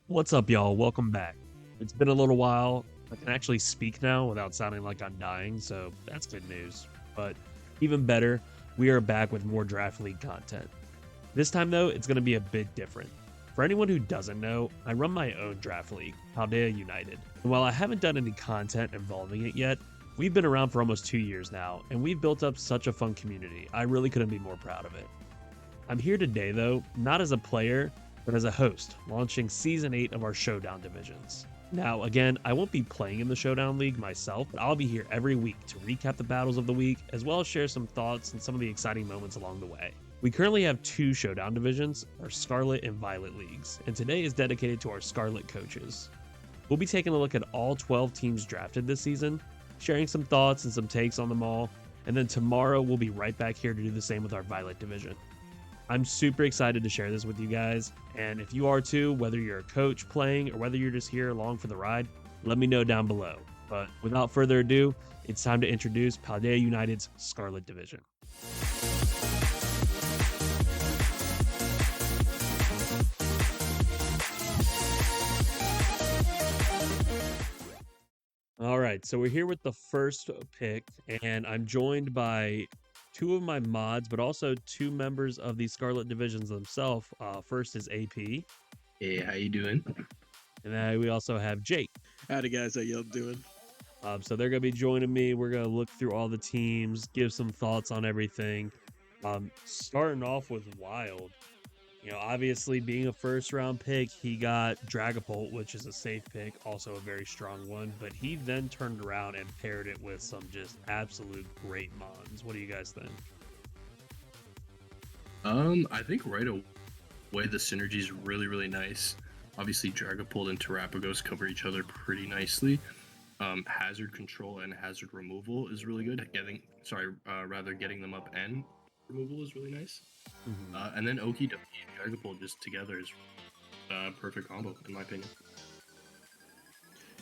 What's up, y'all? Welcome back. It's been a little while. I can actually speak now without sounding like I'm dying, so that's good news. But even better, we are back with more Draft League content. This time, though, it's going to be a bit different. For anyone who doesn't know, I run my own Draft League, Paldea United. And while I haven't done any content involving it yet, we've been around for almost 2 years now, and we've built up such a fun community. I really couldn't be more proud of it. I'm here today, though, not as a player, but as a host, launching Season 8 of our Showdown divisions. Now, again, I won't be playing in the Showdown League myself, but I'll be here every week to recap the battles of the week, as well as share some thoughts and some of the exciting moments along the way. We currently have 2 Showdown divisions, our Scarlet and Violet leagues, and today is dedicated to our Scarlet coaches. We'll be taking a look at all 12 teams drafted this season, sharing some thoughts and some takes on them all, and then tomorrow we'll be right back here to do the same with our Violet division. I'm super excited to share this with you guys, and if you are too, whether you're a coach playing or whether you're just here along for the ride, let me know down below. But without further ado, it's time to introduce Paldea United's Scarlet Division. All right, so we're here with the first pick, and I'm joined by 2 of my mods, but also 2 members of the Scarlet Divisions themselves. First is AP. Hey, how you doing? And then we also have Jake. Howdy guys, how y'all doing? So they're going to be joining me. We're going to look through all the teams, give some thoughts on everything. Starting off with Wild. You know, obviously being a first round pick, he got Dragapult, which is a safe pick, also a very strong one. But he then turned around and paired it with some just absolute great mons. What do you guys think? I think right away the synergy is really nice. Obviously, Dragapult and Terapagos cover each other pretty nicely. Hazard control and hazard removal is really good. Getting them up and removal is really nice. And then Okie Dokie and Dragapult just together is a perfect combo, in my opinion.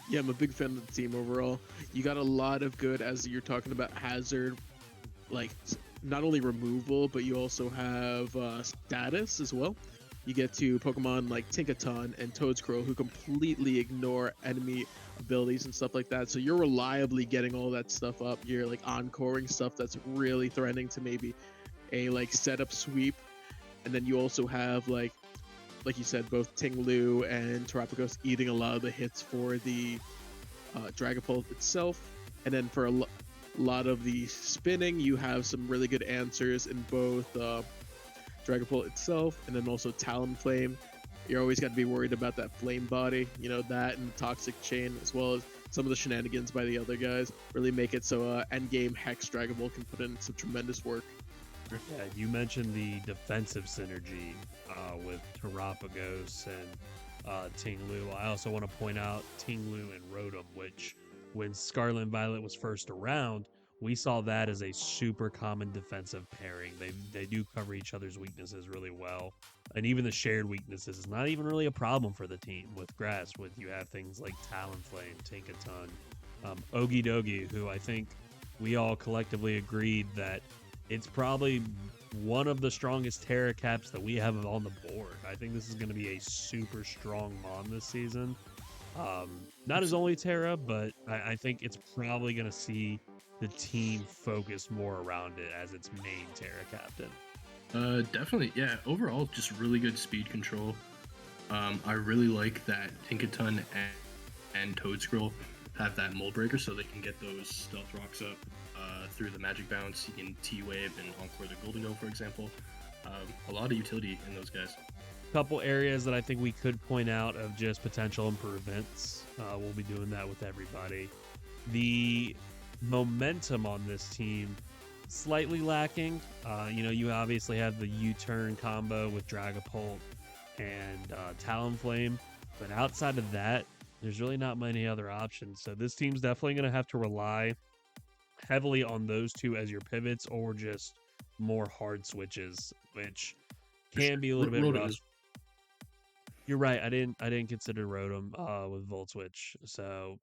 Yeah, I'm a big fan of the team overall. You got a lot of good, as you're talking about hazard, like not only removal, but you also have status as well. You get to Pokemon like Tinkaton and Toedscrow who completely ignore enemy abilities and stuff like that. So you're reliably getting all that stuff up. You're like encoring stuff that's really threatening to maybe a like setup sweep. And then you also have like you said, both Tinglu and Terapagos eating a lot of the hits for the Dragapult itself. And then for a lot of the spinning, you have some really good answers in both Dragapult itself and then also Talonflame. You're always got to be worried about that flame body, you know, that and the toxic chain, as well as some of the shenanigans by the other guys really make it so endgame Hex Dragapult can put in some tremendous work. Yeah, you mentioned the defensive synergy with Terapagos and Tinglu. I also want to point out Tinglu and Rotom, which when Scarlet and Violet was first around, we saw that as a super common defensive pairing. They do cover each other's weaknesses really well. And even the shared weaknesses is not even really a problem for the team with grass. With you have things like Talonflame, Tinkaton, Okie Dokie, who I think we all collectively agreed that it's probably one of the strongest Terra caps that we have on the board. I think this is going to be a super strong Mon this season. Not as only Terra, but I think it's probably going to see the team focus more around it as its main Terra captain. Definitely, yeah. Overall, just really good speed control. I really like that Tinkaton and Toedscrow have that mold breaker so they can get those stealth rocks up through the magic bounce. You can T-Wave and Encore the Gholdengo, for example. A lot of utility in those guys. Couple areas that I think we could point out of just potential improvements. We'll be doing that with everybody. The momentum on this team slightly lacking. You obviously have the U-turn combo with Dragapult and Talonflame, but outside of that, there's really not many other options. So this team's definitely going to have to rely heavily on those 2 as your pivots, or just more hard switches, which can be a little bit rough. You're right. I didn't consider Rotom with Volt Switch, so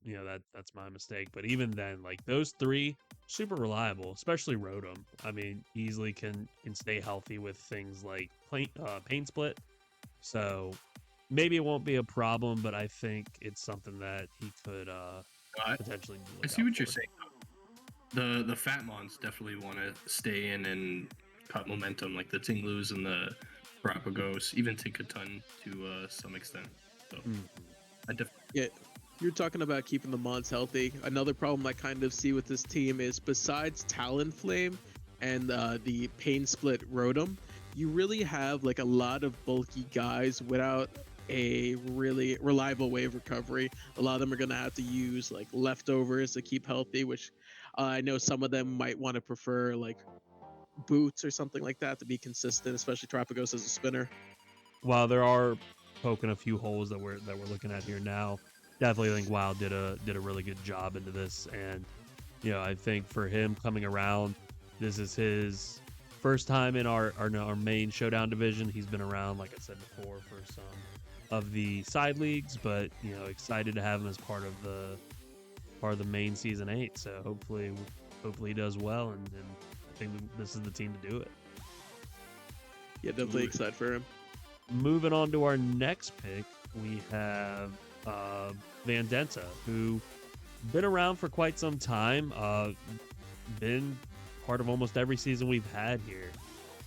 that's my mistake. But even then, like those 3, super reliable, especially Rotom. I mean, easily can stay healthy with things like Pain Split. So maybe it won't be a problem, but I think it's something that he could potentially I see what you're saying. The Fat Mons definitely want to stay in and cut momentum, like the Tinglus and the Galapagos, even Tinkatun to some extent. So I definitely. Yeah, you're talking about keeping the Mons healthy. Another problem I kind of see with this team is besides Talonflame and the Pain Split Rotom, you really have like a lot of bulky guys without a really reliable way of recovery. A lot of them are going to have to use like leftovers to keep healthy, which I know some of them might want to prefer like boots or something like that to be consistent, especially Tropicos as a spinner. While there are poking a few holes that we're looking at here now, definitely think WoW did a really good job into this, and I think for him coming around, this is his first time in our main showdown division. He's been around, like I said before, for some of the side leagues, but excited to have him as part of the main season 8. So hopefully he does well, and I think this is the team to do it. Yeah, definitely excited for him. Moving on to our next pick, we have Vandenta, who been around for quite some time, been part of almost every season we've had here,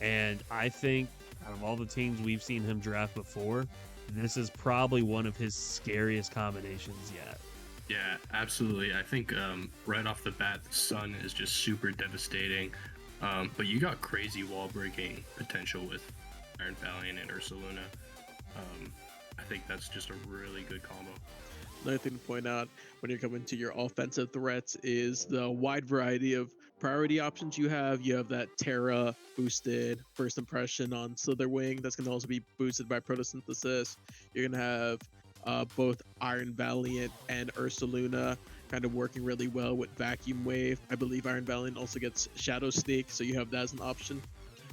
and I think out of all the teams we've seen him draft before, this is probably one of his scariest combinations yet. Yeah, absolutely. I think right off the bat, the Sun is just super devastating, but you got crazy wall breaking potential with Iron Valiant and Ursaluna. I think that's just a really good combo. Another thing to point out when you're coming to your offensive threats is the wide variety of priority options you have. You have that Terra boosted first impression on Slitherwing that's going to also be boosted by photosynthesis. You're going to have both Iron Valiant and Ursaluna kind of working really well with Vacuum Wave. I believe Iron Valiant also gets Shadow Sneak, so you have that as an option.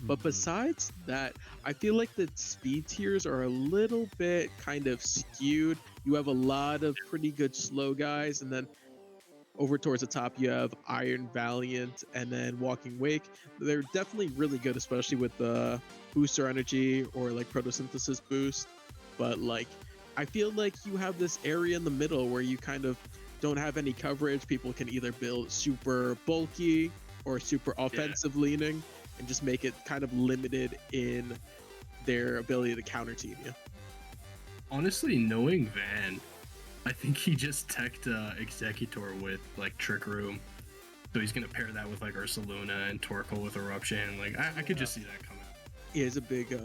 But besides that, I feel like the speed tiers are a little bit kind of skewed. You have a lot of pretty good slow guys, and then over towards the top you have Iron Valiant and then Walking Wake. They're definitely really good, especially with the booster energy or like photosynthesis boost. But like, I feel like you have this area in the middle where you kind of don't have any coverage. People can either build super bulky or super offensive leaning, and just make it kind of limited in their ability to counter team you. Honestly, knowing Van, I think he just teched Executor with like Trick Room. So he's gonna pair that with like Ursaluna and Torkoal with Eruption. Like I could just see that coming. He is a big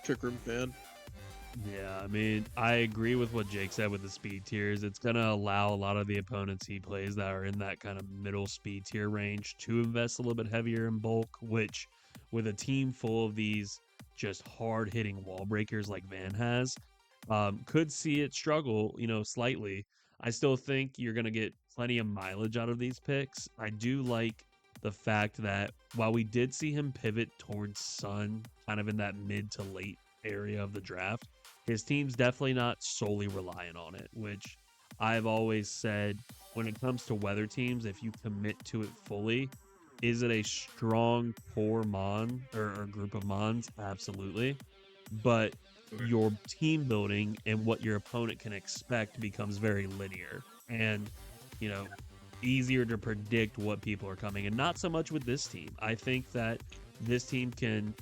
Trick Room fan. Yeah, I mean, I agree with what Jake said with the speed tiers. It's going to allow a lot of the opponents he plays that are in that kind of middle speed tier range to invest a little bit heavier in bulk, which with a team full of these just hard-hitting wall breakers like Van has, could see it struggle, slightly. I still think you're going to get plenty of mileage out of these picks. I do like the fact that while we did see him pivot towards Sun kind of in that mid to late area of the draft, his team's definitely not solely reliant on it, which I've always said when it comes to weather teams, if you commit to it fully, is it a strong core mon or group of mons? Absolutely. But your team building and what your opponent can expect becomes very linear and, easier to predict what people are coming, and not so much with this team. I think that this team can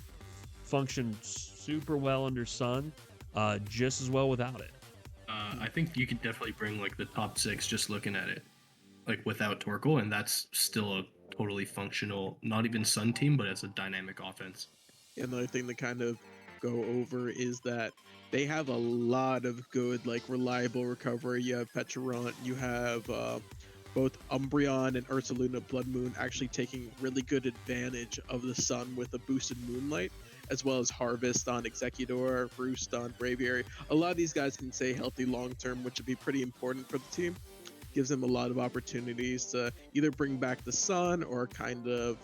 function super well under Sun, just as well without it. I think you could definitely bring like the top 6 just looking at it, like without Torkoal, and that's still a totally functional, not even Sun team, but it's a dynamic offense. Another thing to kind of go over is that they have a lot of good, like reliable recovery. You have Petrarant, you have both Umbreon and Ursaluna Blood Moon actually taking really good advantage of the Sun with a boosted Moonlight, as well as Harvest on Executor, Roost on Braviary. A lot of these guys can stay healthy long term, which would be pretty important for the team. Gives them a lot of opportunities to either bring back the Sun or kind of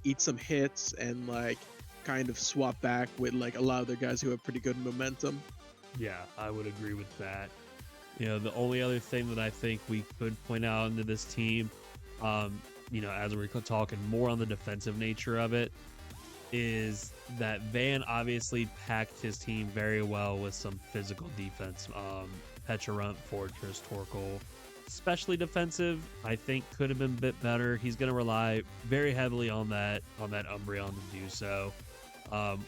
eat some hits and like kind of swap back with like a lot of their guys who have pretty good momentum. Yeah, I would agree with that. The only other thing that I think we could point out into this team, as we're talking more on the defensive nature of it, is that Van obviously packed his team very well with some physical defense. Pecharunt, Fortress, Torkoal, especially defensive, I think could have been a bit better. He's going to rely very heavily on that Umbreon to do so,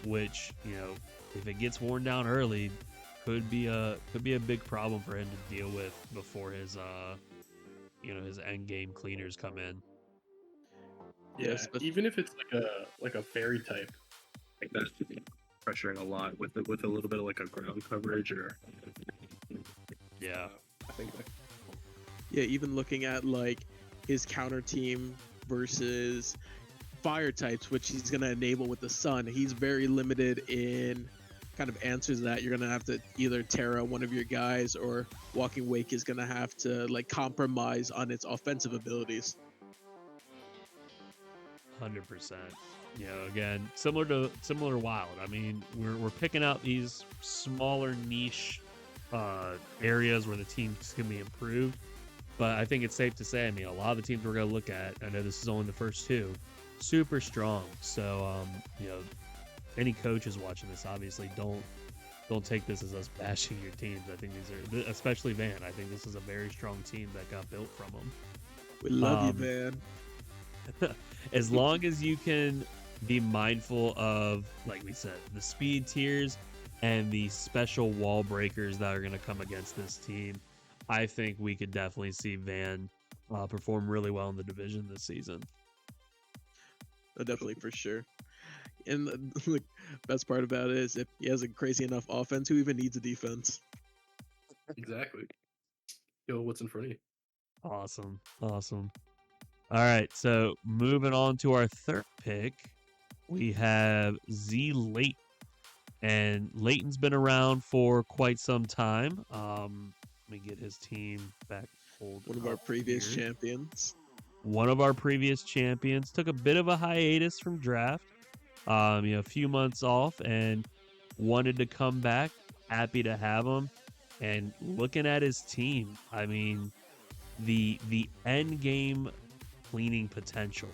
which, you know, if it gets worn down early, could be a big problem for him to deal with before his his end game cleaners come in. Yeah, Yes, but even if it's like a fairy type, like that's pressuring a lot with a little bit of like a ground coverage or Yeah. I think like, yeah, even looking at like his counter team versus fire types, which he's gonna enable with the sun, he's very limited in kind of answers that. You're gonna have to either Terra one of your guys, or Walking Wake is gonna have to like compromise on its offensive abilities. 100%. You know, again, similar to Wild. I mean, we're picking out these smaller niche areas where the teams can be improved. But I think it's safe to say, I mean, a lot of the teams we're going to look at, I know this is only the first two, super strong. So, you know, any coaches watching this, obviously, don't take this as us bashing your teams. I think these are, especially Van, I think this is a very strong team that got built from them. We love you, Van. As long as you can be mindful of, like we said, the speed tiers and the special wall breakers that are going to come against this team, I think we could definitely see Van perform really well in the division this season. Definitely, for sure. And the best part about it is, if he has a crazy enough offense, who even needs a defense? exactly. Yo, what's in front of you? Awesome. All right, so moving on to our third pick, we have zLayton. And Layton's been around for quite some time. Let me get his team back. One of our previous champions. One of our previous champions took a bit of a hiatus from draft. A few months off and wanted to come back. Happy to have him. And looking at his team, I mean, the end game cleaning potential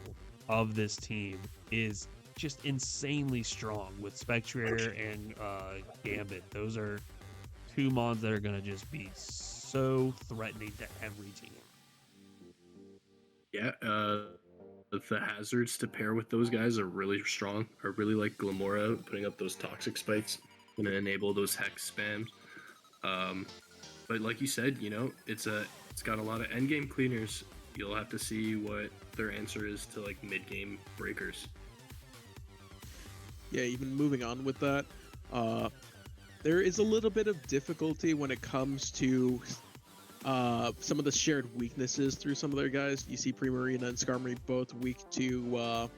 of this team is just insanely strong with Spectrier and Gambit. Those are two mons that are going to just be so threatening to every team. Yeah, the hazards to pair with those guys are really strong. I really like Glamora putting up those toxic spikes and enable those hex spams. But like you said, you know, it's got a lot of end game cleaners. You'll have to see what their answer is to like mid game breakers. Yeah, even moving on with that, there is a little bit of difficulty when it comes to some of the shared weaknesses through some of their guys. You see Primarina and Skarmory both weak to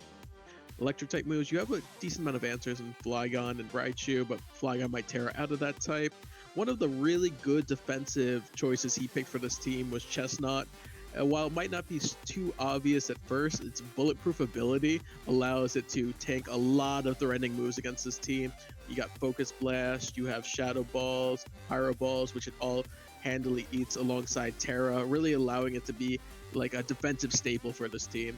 electric type moves. You have a decent amount of answers in Flygon and Raichu, but Flygon might tear out of that type. One of the really good defensive choices he picked for this team was Chestnut. While it might not be too obvious at first, its bulletproof ability allows it to tank a lot of threatening moves against this team. You got Focus Blast, you have Shadow Balls, Pyro Balls, which it all handily eats alongside Terra, really allowing it to be like a defensive staple for this team.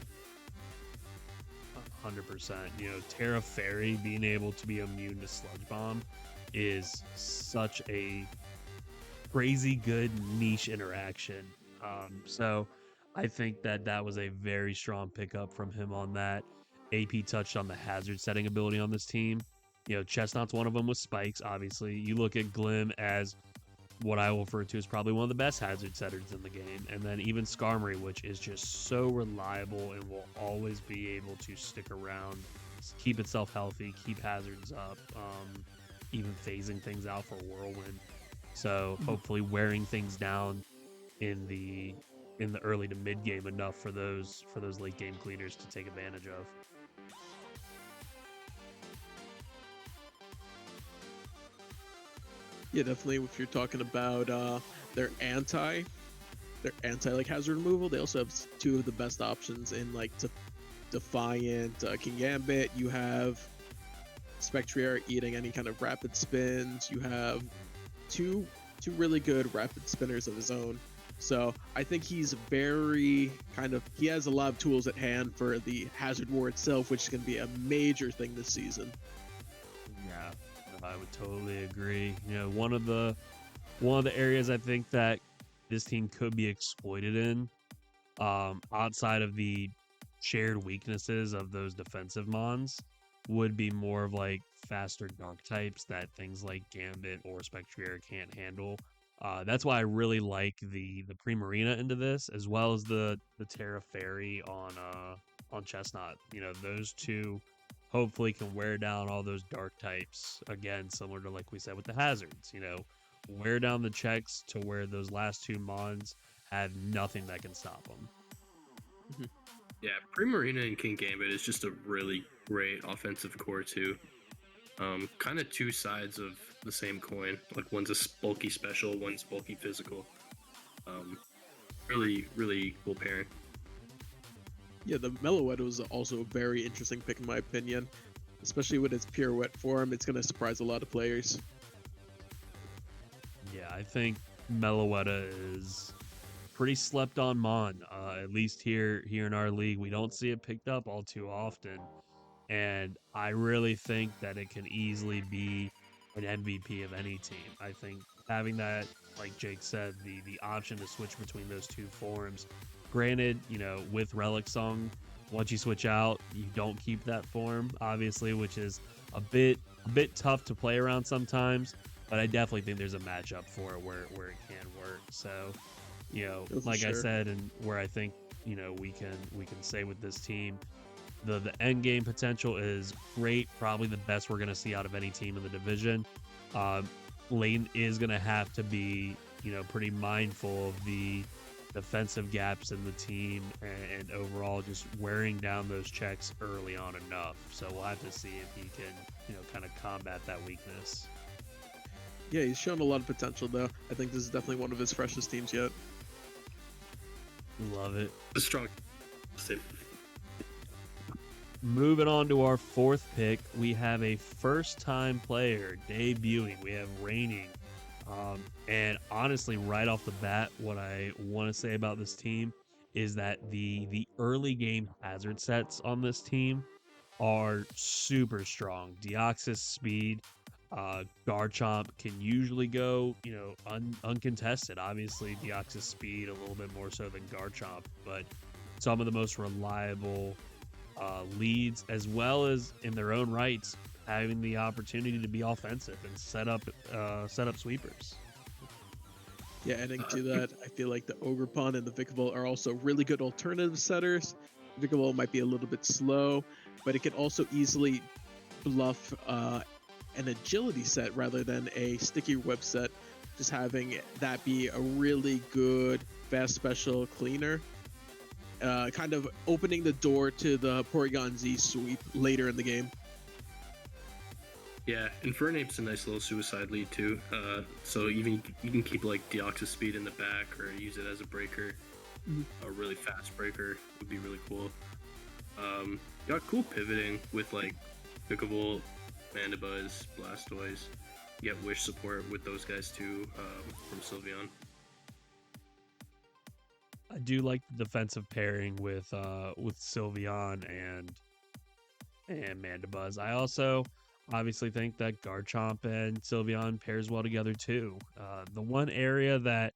100%. You know, Terra Fairy being able to be immune to Sludge Bomb is such a crazy good niche interaction. So I think that was a very strong pickup from him on that. AP touched on the hazard setting ability on this team. You know, Chestnut's one of them with spikes, obviously. You look at Glim as what I will refer to as probably one of the best hazard setters in the game. And then even Skarmory, which is just so reliable and will always be able to stick around, keep itself healthy, keep hazards up, even phasing things out for Whirlwind. So hopefully wearing things down in the early to mid game enough for those late game cleaners to take advantage of. Yeah, definitely. If you're talking about their anti like hazard removal, they also have two of the best options in like Defiant, King Gambit. You have Spectrier eating any kind of rapid spins. You have two really good rapid spinners of his own. So I think he's very he has a lot of tools at hand for the Hazard War itself, which is going to be a major thing this season. Yeah, I would totally agree. One of the areas I think that this team could be exploited in, outside of the shared weaknesses of those defensive mons, would be more of like faster dark types that things like Gambit or Spectrier can't handle. That's why I really like the Primarina into this, as well as the Terra Fairy on Chestnut. Those two hopefully can wear down all those dark types again, similar to like we said with the hazards. Wear down the checks to where those last two mons have nothing that can stop them. Yeah, Primarina and King Gambit is just a really great offensive core too. Kind of two sides of the same coin. Like one's a bulky special, one's bulky physical. Really, really cool pairing. Yeah, the Meloetta was also a very interesting pick in my opinion, especially with its pirouette form. It's going to surprise a lot of players. Yeah, I think Meloetta is pretty slept on mon. At least here in our league, we don't see it picked up all too often, and I really think that it can easily be an MVP of any team. I think having that, like Jake said, the option to switch between those two forms. Granted, with Relic Song, once you switch out, you don't keep that form, obviously, which is a bit tough to play around sometimes. But I definitely think there's a matchup for it where it can work. So, like I said, and where I think we can say with this team, the end game potential is great. Probably the best we're gonna see out of any team in the division. Layton is gonna have to be pretty mindful of the defensive gaps in the team and overall just wearing down those checks early on enough. So we'll have to see if he can kind of combat that weakness. Yeah, he's shown a lot of potential, though. I think this is definitely one of his freshest teams yet. Love it. A strong. Moving on to our fourth pick, we have a first-time player debuting. We have reigning. And honestly, right off the bat, what I want to say about this team is that the early game hazard sets on this team are super strong. Deoxys speed, Garchomp can usually go, uncontested. Obviously, Deoxys speed a little bit more so than Garchomp, but some of the most reliable leads, as well as in their own rights, having the opportunity to be offensive and set up sweepers. Yeah, adding to that, I feel like the Ogerpon and the Vikavolt are also really good alternative setters. Vikavolt might be a little bit slow, but it can also easily bluff an agility set rather than a sticky web set. Just having that be a really good fast special cleaner. Kind of opening the door to the Porygon Z sweep later in the game. Yeah, Infernape's a nice little suicide lead too. So even you can keep like Deoxys speed in the back or use it as a breaker. A really fast breaker would be really cool. Got cool pivoting with like Vikavolt, Mandibuzz, Blastoise. You get Wish support with those guys too, from Sylveon. I do like the defensive pairing with Sylveon and Mandibuzz. I also obviously think that Garchomp and Sylveon pairs well together too. The one area that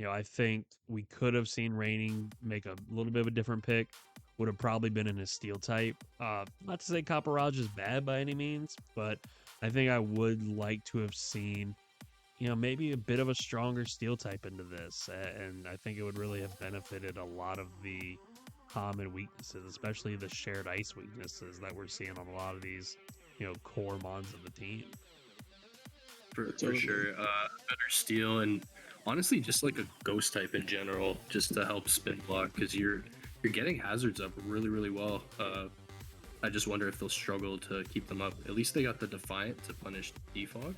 I think we could have seen Raining make a little bit of a different pick would have probably been in his steel type. Not to say Copperage is bad by any means, but I think I would like to have seen maybe a bit of a stronger steel type into this, and I think it would really have benefited a lot of the common weaknesses, especially the shared ice weaknesses that we're seeing on a lot of these core mons of the team. For sure. Better steel, and honestly just like a ghost type in general, just to help spin block, because you're getting hazards up really, really well. I just wonder if they'll struggle to keep them up. At least they got the Defiant to punish Defog.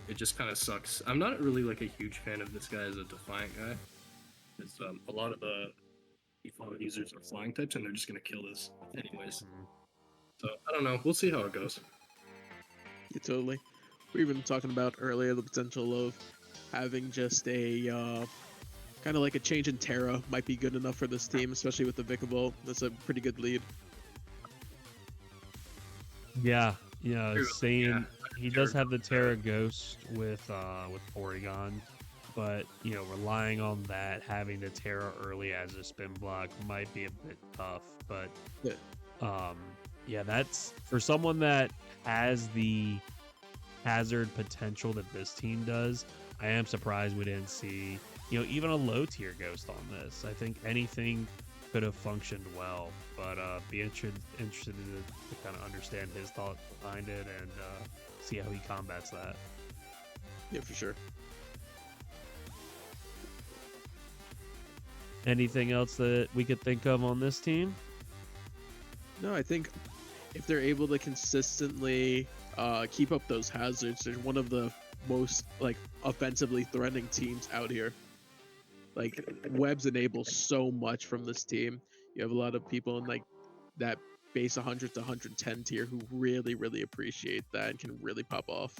It just kind of sucks. I'm not really like a huge fan of this guy as a Defiant guy. It's, a lot of the Defog users are flying types, and they're just going to kill this anyways. So, I don't know. We'll see how it goes. Yeah, totally. We were even talking about earlier the potential of having just a Kind of like a change in Terra might be good enough for this team, especially with the Vikavolt. That's a pretty good lead. Yeah, True. saying Yeah. he does have the Terra Ghost with Porygon, but relying on that, having the Terra early as a spin block might be a bit tough. But Yeah. yeah, that's for someone that has the hazard potential that this team does. I am surprised we didn't see even a low tier Ghost on this. I think anything could have functioned well, but be interested to kind of understand his thought behind it and see how he combats that. Yeah, for sure. Anything else that we could think of on this team? No, I think if they're able to consistently keep up those hazards, they're one of the most like offensively threatening teams out here. Like webs enable so much from this team. You have a lot of people in like that base 100 to 110 tier who really, really appreciate that and can really pop off.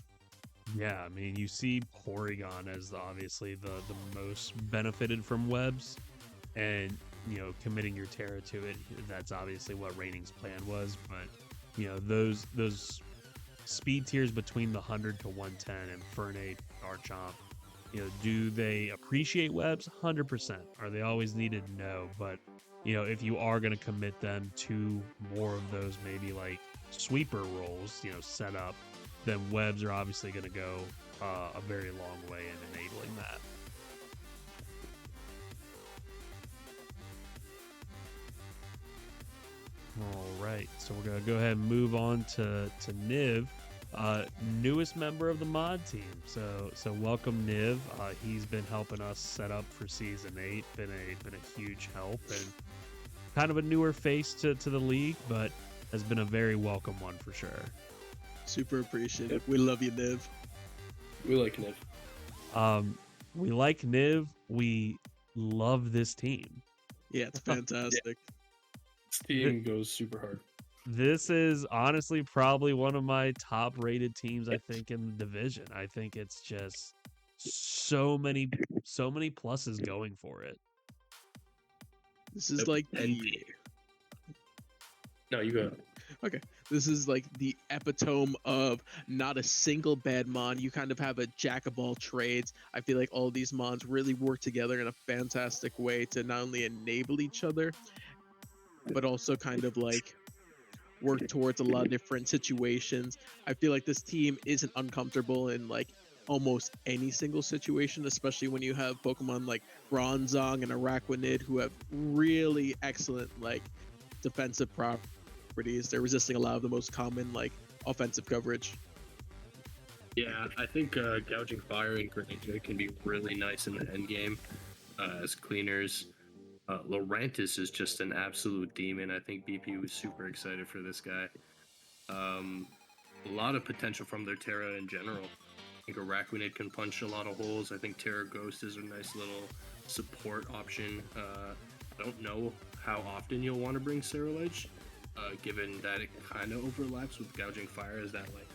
Yeah, I mean, you see Porygon as obviously the most benefited from webs, and committing your Terra to it. That's obviously what Raining's plan was, but those speed tiers between the 100 to 110 and Infernape, Garchomp. Do they appreciate webs? 100%. Are they always needed? No. But, if you are going to commit them to more of those maybe like sweeper roles, set up, then webs are obviously going to go a very long way in enabling that. All right. So we're going to go ahead and move on to Niv. Newest member of the mod team. So welcome Niv. He's been helping us set up for season 8. Been a huge help and kind of a newer face to the league, but has been a very welcome one for sure. Super appreciative. We love you, Niv. We like Niv. We like Niv. We love this team. Yeah, it's fantastic. This team goes super hard. This is honestly probably one of my top rated teams, I think, in the division. I think it's just so many pluses going for it. This is like the... No, you go. Okay. This is like the epitome of not a single bad mon. You kind of have a jack of all trades. I feel like all these mons really work together in a fantastic way to not only enable each other, but also kind of like work towards a lot of different situations. I feel like this team isn't uncomfortable in like almost any single situation, especially when you have Pokemon like Bronzong and Araquanid who have really excellent like defensive properties. They're resisting a lot of the most common like offensive coverage. Yeah, I think Gouging Fire and Greninja can be really nice in the end game as cleaners. Laurantis is just an absolute demon. I think BP was super excited for this guy. A lot of potential from their Terra in general. I think Araquanid can punch a lot of holes. I think Terra Ghost is a nice little support option. I don't know how often you'll want to bring Cerulege, given that it kind of overlaps with Gouging Fire as that like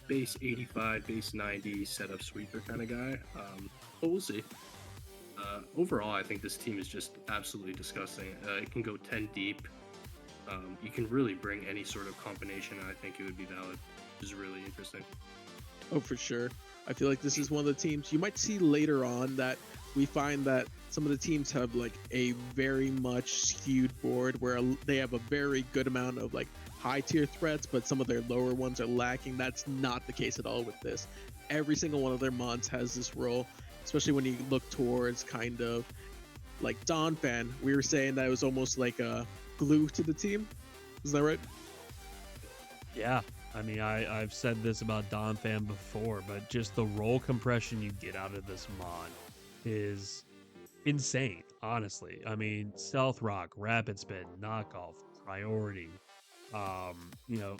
base 85, base 90 setup sweeper kind of guy. But we'll see. Overall, I think this team is just absolutely disgusting. It can go 10 deep. You can really bring any sort of combination, and I think it would be valid, which is really interesting. Oh, for sure. I feel like this is one of the teams you might see later on that we find that some of the teams have like a very much skewed board where they have a very good amount of like high tier threats, but some of their lower ones are lacking. That's not the case at all with this. Every single one of their mods has this role, especially when you look towards kind of like Donphan. We were saying that it was almost like a glue to the team. Is that right? Yeah. I mean, I've said this about Donphan before, but just the roll compression you get out of this mod is insane, honestly. I mean, Stealth Rock, Rapid Spin, Knockoff, Priority,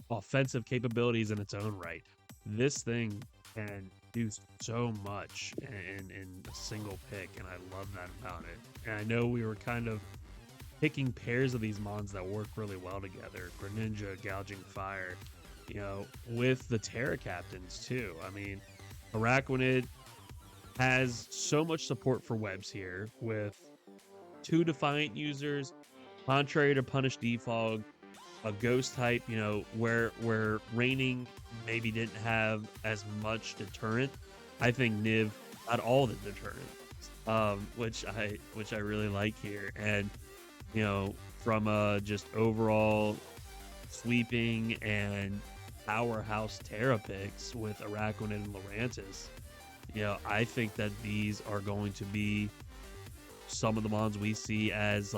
offensive capabilities in its own right. This thing can do so much in a single pick, and I love that about it. And I know we were kind of picking pairs of these mons that work really well together. Greninja, Gouging Fire, with the Terra captains too. I mean, Araquanid, has so much support for webs here with 2 Defiant users, contrary to Punish Defog, a ghost type, where Raining maybe didn't have as much deterrent. I think Niv got all the deterrent, which I really like here. And from just overall sweeping and powerhouse Terra picks with Araquanid and Lurantis, I think that these are going to be some of the mons we see as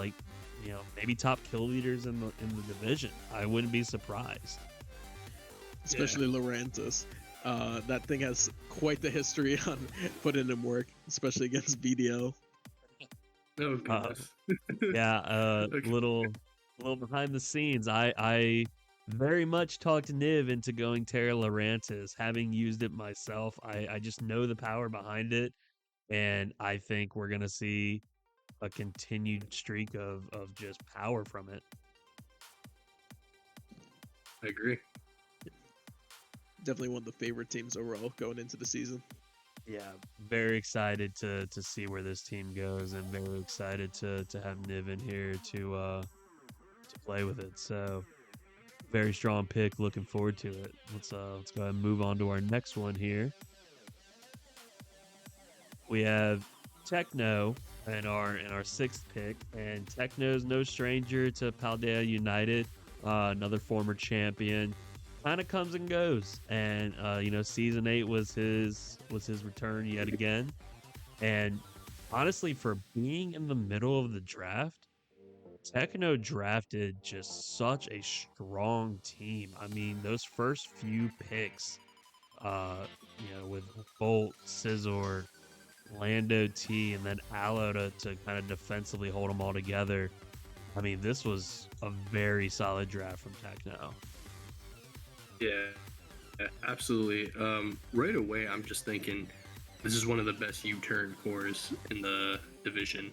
maybe top kill leaders in the division. I wouldn't be surprised. Especially Lurantis. That thing has quite the history on putting in work, especially against BDO. Oh goodness. Yeah, Okay. little behind the scenes. I very much talked Niv into going Terra Lurantis. Having used it myself, I just know the power behind it, and I think we're gonna see a continued streak of just power from it. I agree. Definitely one of the favorite teams overall going into the season. Yeah, very excited to see where this team goes, and very excited to have Niv in here to play with it. So very strong pick. Looking forward to it. Let's go ahead and move on to our next one here. We have Techno in our 6th pick, and Techno's no stranger to Paldea United, another former champion. Kind of comes and goes, and season 8 was his return yet again. And honestly, for being in the middle of the draft, Techno drafted just such a strong team. I mean, those first few picks, with Bolt, Scizor, Lando T, and then Aloe to kind of defensively hold them all together. I mean, this was a very solid draft from Techno. Yeah, absolutely. Right away, I'm just thinking this is one of the best U-turn cores in the division.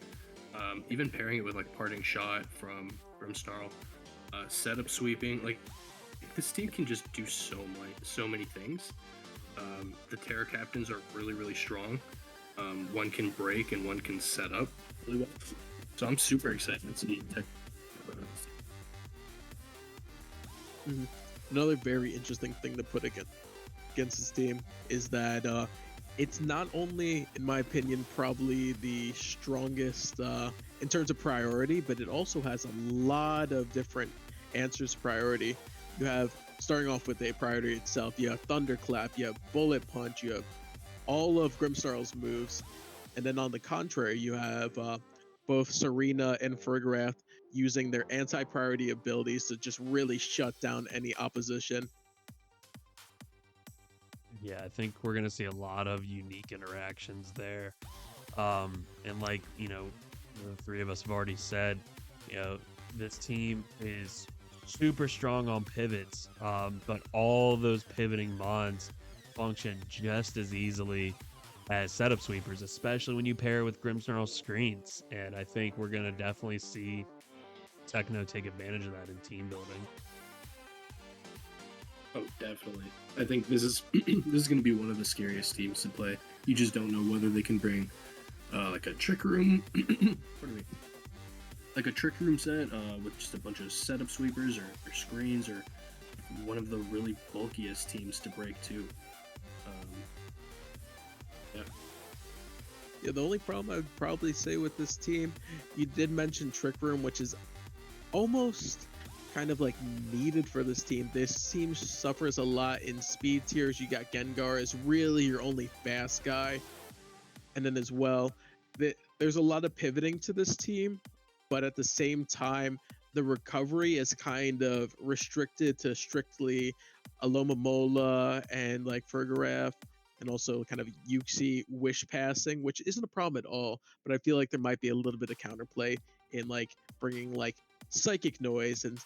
Even pairing it with Parting Shot from Snarl, setup sweeping, this team can just do so many things. The Terra captains are really, really strong. One can break and one can set up really well. So I'm super excited to see Tech. Mm-hmm. Another very interesting thing to put against this team is that it's not only, in my opinion, probably the strongest in terms of priority, but it also has a lot of different answers to priority. You have, starting off with a priority itself, you have Thunderclap, you have Bullet Punch, you have all of Grimmsnarl's moves, and then on the contrary, you have both Serena and Fergarath using their anti-priority abilities to just really shut down any opposition. Yeah, I think we're gonna see a lot of unique interactions there. And the 3 of us have already said, this team is super strong on pivots, but all those pivoting mons function just as easily as setup sweepers, especially when you pair with Grimmsnarl's screens. And I think we're gonna definitely see Techno take advantage of that in team building. Oh, definitely. I think this is this is going to be one of the scariest teams to play. You just don't know whether they can bring a trick room, like a trick room set with just a bunch of setup sweepers or screens, or one of the really bulkiest teams to break too. Yeah, the only problem I would probably say with this team, you did mention Trick Room, which is almost kind of needed for this team. This team suffers a lot in speed tiers. You got Gengar is really your only fast guy. And then as well, there's a lot of pivoting to this team, but at the same time, the recovery is kind of restricted to strictly Alomomola and Fergarath, and also kind of Uxie wish passing, which isn't a problem at all, but I feel like there might be a little bit of counterplay in bringing psychic noise and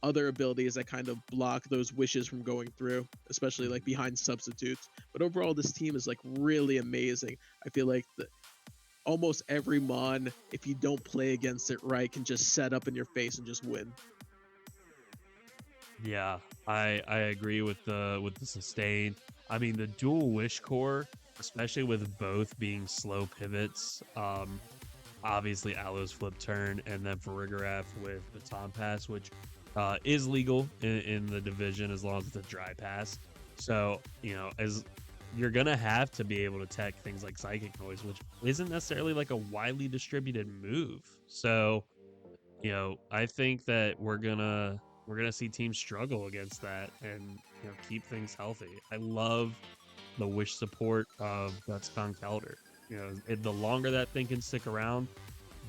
other abilities that kind of block those wishes from going through, especially behind substitutes. But overall, this team is really amazing. I feel like almost every mon, if you don't play against it right, can just set up in your face and just win. Yeah, I agree with the sustain. I mean, the dual wish core especially with both being slow pivots. Obviously Aloe's flip turn, and then for Farigiraf with Baton Pass, which is legal in the division as long as it's a dry pass. So, as you're going to have to be able to tech things like Psychic Noise, which isn't necessarily like a widely distributed move. So, I think that we're gonna see teams struggle against that and keep things healthy. I love the wish support of Gutscon Kelder. The longer that thing can stick around,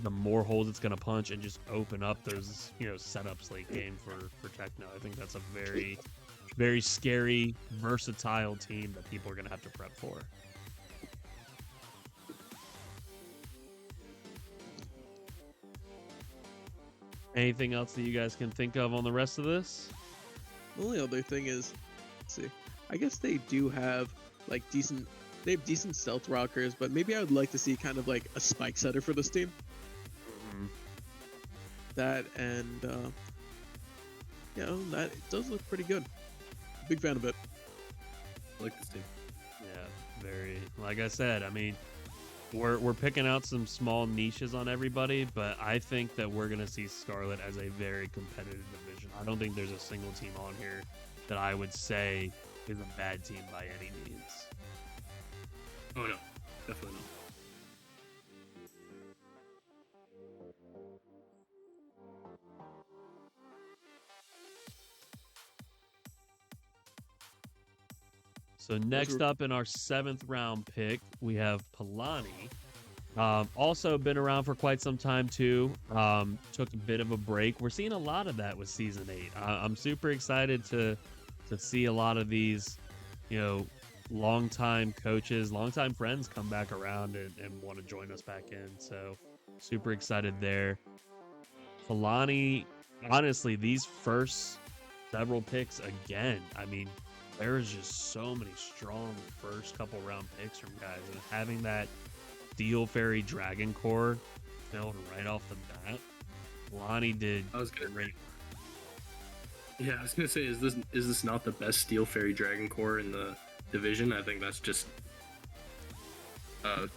the more holes it's gonna punch and just open up those setups late game for Techno. I think that's a very, very scary, versatile team that people are gonna have to prep for. Anything else that you guys can think of on the rest of this? The only other thing is, let's see, I guess they do have like decent stealth rockers, but maybe I would like to see kind of like a spike setter for this team. Mm-hmm. That and that it does look pretty good. Big fan of it. I like this team. Yeah, very. Like I said, I mean, we're picking out some small niches on everybody, but I think that we're gonna see Scarlet as a very competitive division. I don't think there's a single team on here that I would say is a bad team by any means. Oh no, definitely not. So next up in our 7th round pick, we have Pelaiini. Also been around for quite some time too. Took a bit of a break. We're seeing a lot of that with Season 8. I'm super excited to see a lot of these, longtime coaches, longtime friends come back around and want to join us back in. So super excited there. Pelaiini, honestly, these first several picks again, I mean, there's just so many strong first couple round picks from guys, and having that Steel Fairy Dragon Core filled right off the bat. Pelaiini did great. Yeah, I was gonna say, is this not the best Steel Fairy Dragon Core in the division? I think that's just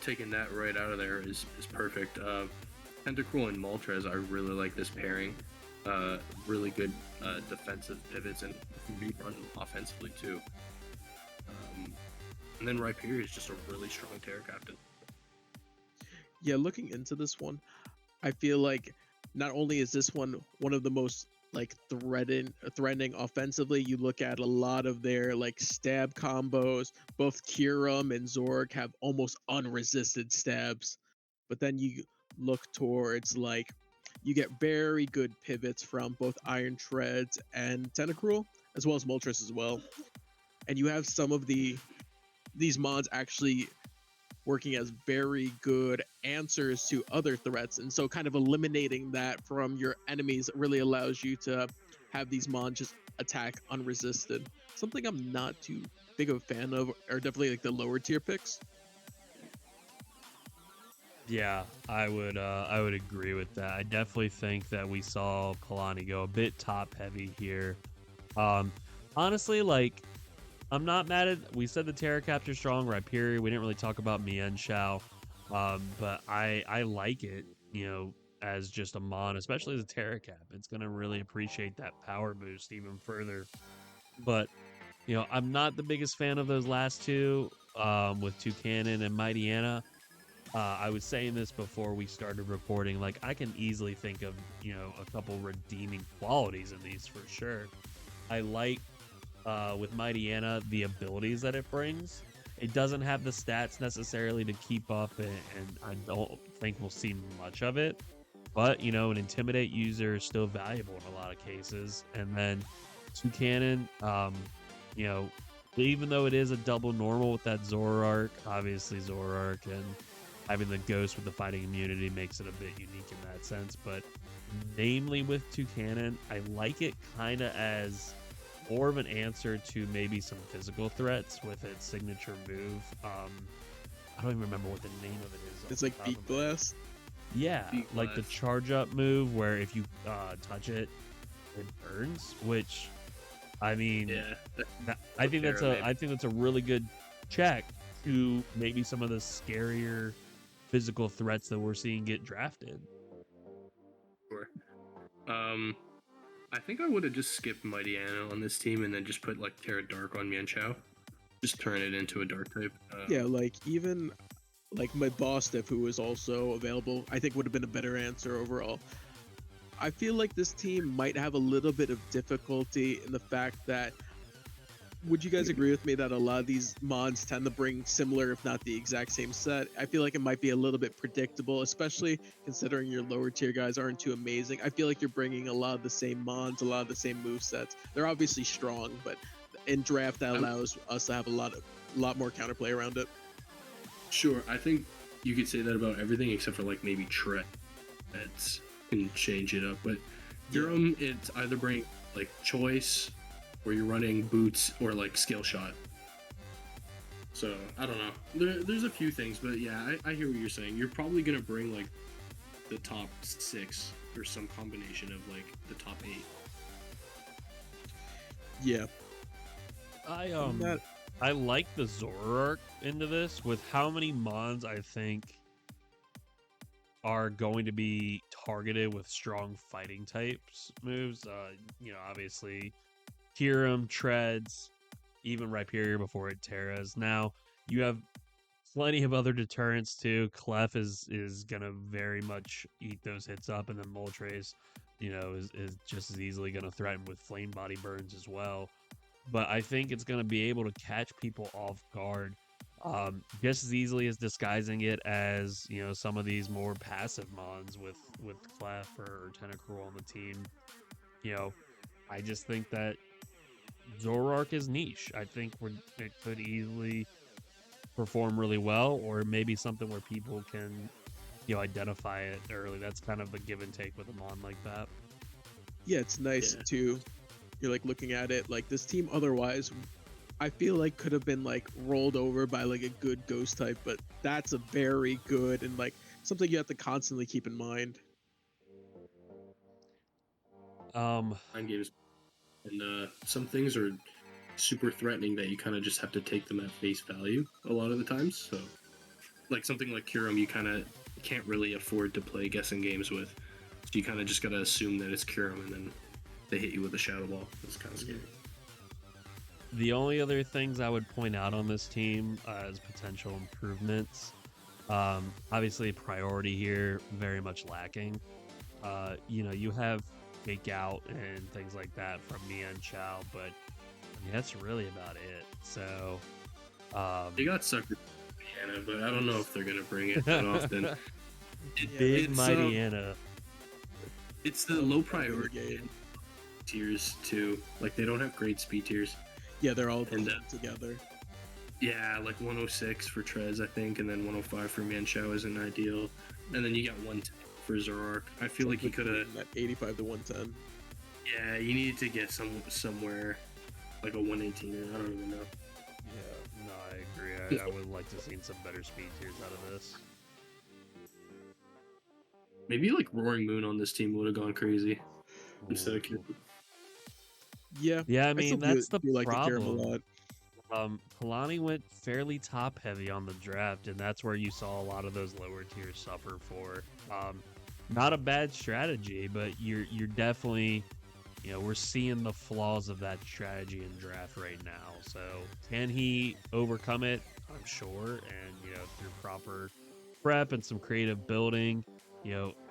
taking that right out of there is perfect. Tentacruel and Moltres, I really like this pairing. Really good defensive pivots and can be run offensively too. And then Rhyperior is just a really strong Terra Captain. Yeah, looking into this one, I feel like not only is this one of the most like threatening offensively, you look at a lot of their like stab combos. Both Kyurem and Zorg have almost unresisted stabs, but then you look towards like you get very good pivots from both Iron Treads and Tentacruel, as well as Moltres as well. And you have some of these mods actually working as very good answers to other threats. And so kind of eliminating that from your enemies really allows you to have these mons just attack unresisted. Something I'm not too big of a fan of are definitely like the lower tier picks. Yeah, I would agree with that. I definitely think that we saw Pelaiini go a bit top heavy here. Honestly, like, I'm not mad at. We said the Terra Capture strong, Rhyperior. We didn't really talk about Mian Shao, but I like it. As just a mon, especially as a Terra Cap. It's gonna really appreciate that power boost even further. But I'm not the biggest fan of those last two, with Toucannon and Mightyena. I was saying this before we started recording. Like, I can easily think of a couple redeeming qualities in these for sure. I like with Mightyena the abilities that it brings. It doesn't have the stats necessarily to keep up, and I don't think we'll see much of it. But an Intimidate user is still valuable in a lot of cases. And then Toucannon, even though it is a double normal with that Zoroark, obviously Zoroark and having the Ghost with the fighting immunity makes it a bit unique in that sense. But namely with Toucannon, I like it kind of as more of an answer to maybe some physical threats with its signature move. I don't even remember what the name of it is. It's like Beak Blast. Yeah, Beak like the Blast. charge up move where if you touch it, it burns. Which, I mean, Yeah, I think that's a really good check. to maybe some of the scarier physical threats that we're seeing get drafted. Sure. I think I would have just skipped Mighty Anna on this team and then just put like Terra Dark on Mian Chao. Just turn it into a dark type. Yeah, like even like my Bostif, who was also available, I think would have been a better answer overall. I feel like this team might have a little bit of difficulty in the fact that, would you guys agree with me that a lot of these mods tend to bring similar, if not the exact same set? I feel like it might be a little bit predictable, especially considering your lower tier guys aren't too amazing. I feel like you're bringing a lot of the same mods, a lot of the same move sets. They're obviously strong, but in draft that allows us to have a lot more counterplay around it. Sure, I think you could say that about everything except for like maybe Treads can change it up. But Durham, it's either bring like choice, or you're running boots, or like skill shot. So I don't know. There's a few things, but yeah, I hear what you're saying. You're probably gonna bring like the top 6 or some combination of like the top 8. Yeah. I like the Zoroark into this with how many mons I think are going to be targeted with strong fighting types moves. Obviously Kyurem, Treads, even Rhyperior before it Terras. Now you have plenty of other deterrents too. Clef is gonna very much eat those hits up, and then Moltres, is just as easily gonna threaten with flame body burns as well. But I think it's gonna be able to catch people off guard just as easily as disguising it as some of these more passive mons with Clef or Tentacruel on the team. I just think that Zoroark is niche. I think it could easily perform really well, or maybe something where people can identify it early. That's kind of the give and take with a mon like that. Yeah, it's nice too. You're like looking at it like this team otherwise I feel like could have been like rolled over by like a good ghost type, but that's a very good and like something you have to constantly keep in mind. Mind games, and some things are super threatening that you kind of just have to take them at face value a lot of the times. So, like something like Kyurem, you kind of can't really afford to play guessing games with. So you kind of just gotta assume that it's Kyurem, and then they hit you with a Shadow Ball. It's kind of scary. The only other things I would point out on this team as potential improvements, obviously priority here very much lacking. You have Fake Out and things like that from Mian Chao, but that's really about it. So they got sucked with Anna, but I don't know if they're gonna bring it that often. Big Mighty Anna. It's the low priority tiers too. Like they don't have great speed tiers. Yeah, they're all together. Yeah, like 106 for Trez, I think, and then 105 for Mian Chao isn't ideal. And then you got 110 for Zoroark. I feel like you could have 85 to 110. Yeah, you needed to get somewhere like a 118. I don't even know. Yeah, no, I agree. I would like to have seen some better speed tiers out of this. Maybe like Roaring Moon on this team would have gone crazy instead of Kyurem. Yeah. I mean, that's the problem. A lot. Pelaiini went fairly top heavy on the draft, and that's where you saw a lot of those lower tiers suffer for. Not a bad strategy, but you're definitely, we're seeing the flaws of that strategy in draft right now. So can he overcome it? I'm sure, and through proper prep and some creative building,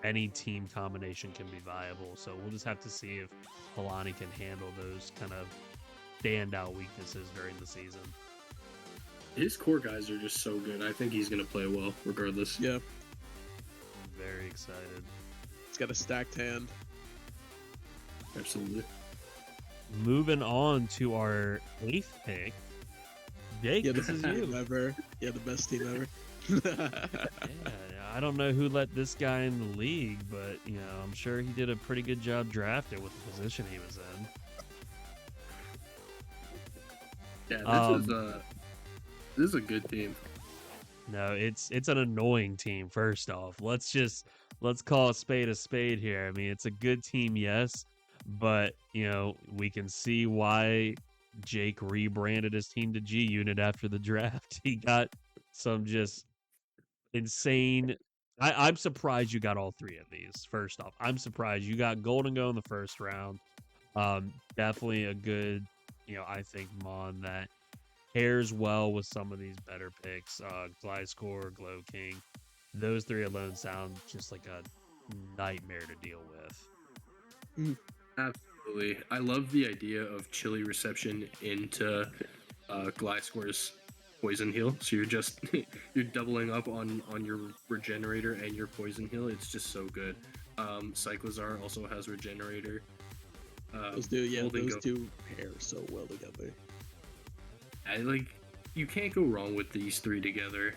any team combination can be viable. So we'll just have to see if Pelaiini can handle those kind of standout weaknesses during the season. His core guys are just so good. I think he's going to play well regardless. Yeah. I'm very excited. He's got a stacked hand. Absolutely. Moving on to our 8th pick. Jake, this is you. Ever. Yeah, the best team ever. I don't know who let this guy in the league, but I'm sure he did a pretty good job drafting with the position he was in. Yeah, this is a good team. No, it's an annoying team. First off, let's call a spade here. I mean, it's a good team, yes, but we can see why Jake rebranded his team to G Unit after the draft. He got some just insane. I'm surprised you got all three of these. First off, I'm surprised you got Golden Go in the first round. Definitely a good, I think Mon that pairs well with some of these better picks. Gliscor, Glow King, those three alone sound just like a nightmare to deal with. Absolutely. I love the idea of chili reception into Gliscor's poison heal. So you're doubling up on your regenerator and your poison heal. It's just so good. Cyclizar also has regenerator. Those two pair so well together. You can't go wrong with these three together.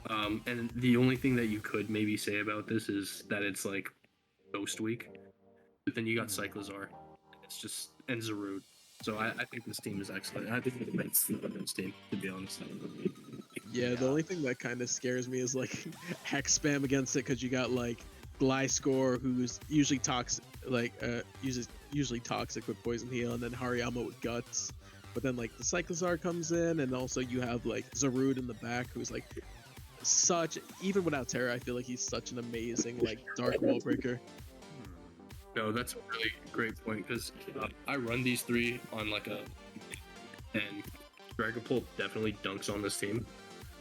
And the only thing that you could maybe say about this is that it's like Ghost Week. But then you got Cyclizar. It's just and Zarude. So I think this team is excellent. I think it makes the best team, to be honest. Yeah, the only thing that kind of scares me is like hex spam against it because you got like Gliscor, who's usually toxic, usually toxic with poison heal, and then Hariyama with guts. But then like the Cyclizar comes in, and also you have like Zarude in the back, who's like even without Terra, I feel like he's such an amazing like dark wall breaker. No, that's a really great point because I run these three on and Dragapult definitely dunks on this team.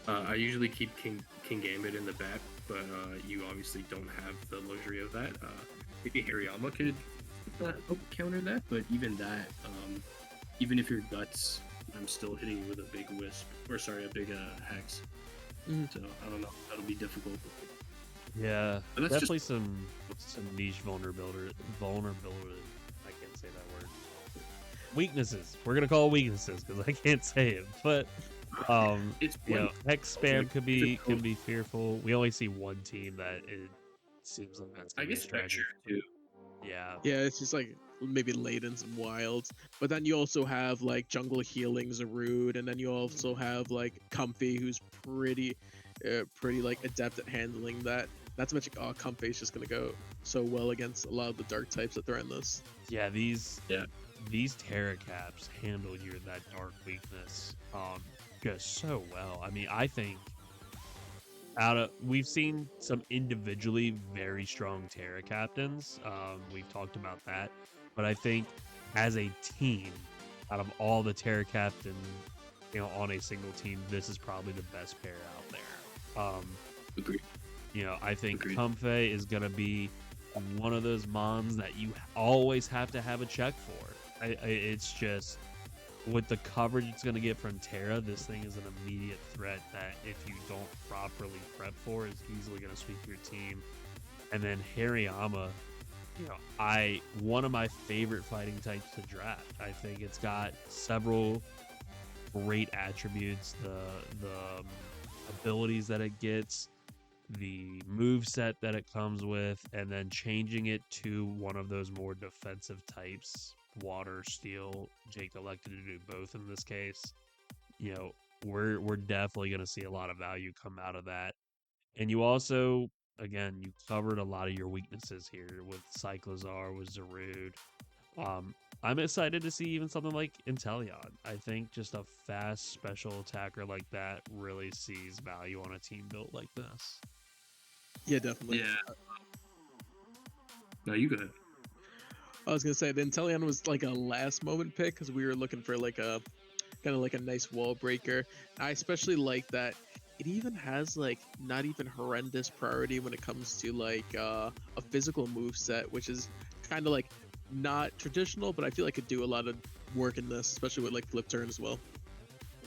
I usually keep King Gambit in the back, but you obviously don't have the luxury of that. Maybe Hariyama could counter that, but even that, even if you're guts, I'm still hitting you with a big wisp, a big hex. So I don't know, that'll be difficult. Yeah, definitely some niche vulnerability. I can't say that word. Weaknesses. We're gonna call it weaknesses because I can't say it. But hex spam could be fearful. We only see one team that it seems like that's. I guess Spectre too. Yeah. Yeah, it's just like maybe Layton's and Wilds, but then you also have like jungle healing Zarude, and then you also have like Comfy, who's pretty like adept at handling that. Not to mention, Comfy's just gonna go so well against a lot of the dark types that threaten this. Yeah, these Terra Caps handle that dark weakness just so well. I mean, I think we've seen some individually very strong Terra captains. We've talked about that, but I think as a team, out of all the Terra captain, on a single team, this is probably the best pair out there. Agreed. I think Comfy is going to be one of those mons that you always have to have a check for. It's just, with the coverage it's going to get from Terra, this thing is an immediate threat that if you don't properly prep for, is easily going to sweep your team. And then Hariyama, one of my favorite fighting types to draft. I think it's got several great attributes, the abilities that it gets, the move set that it comes with, and then changing it to one of those more defensive types, water, steel. Jake elected to do both in this case. We're definitely going to see a lot of value come out of that. And you also, again, you covered a lot of your weaknesses here with Cyclizar, with Zarude. I'm excited to see even something like Inteleon. I think just a fast special attacker like that really sees value on a team built like this. Yeah, definitely. Yeah. No, you go ahead. I was gonna say the Inteleon was like a last moment pick because we were looking for like a kind of like a nice wall breaker. I especially like that it even has like not even horrendous priority when it comes to like a physical move set, which is kind of like not traditional, but I feel like it could do a lot of work in this, especially with like flip turn as well.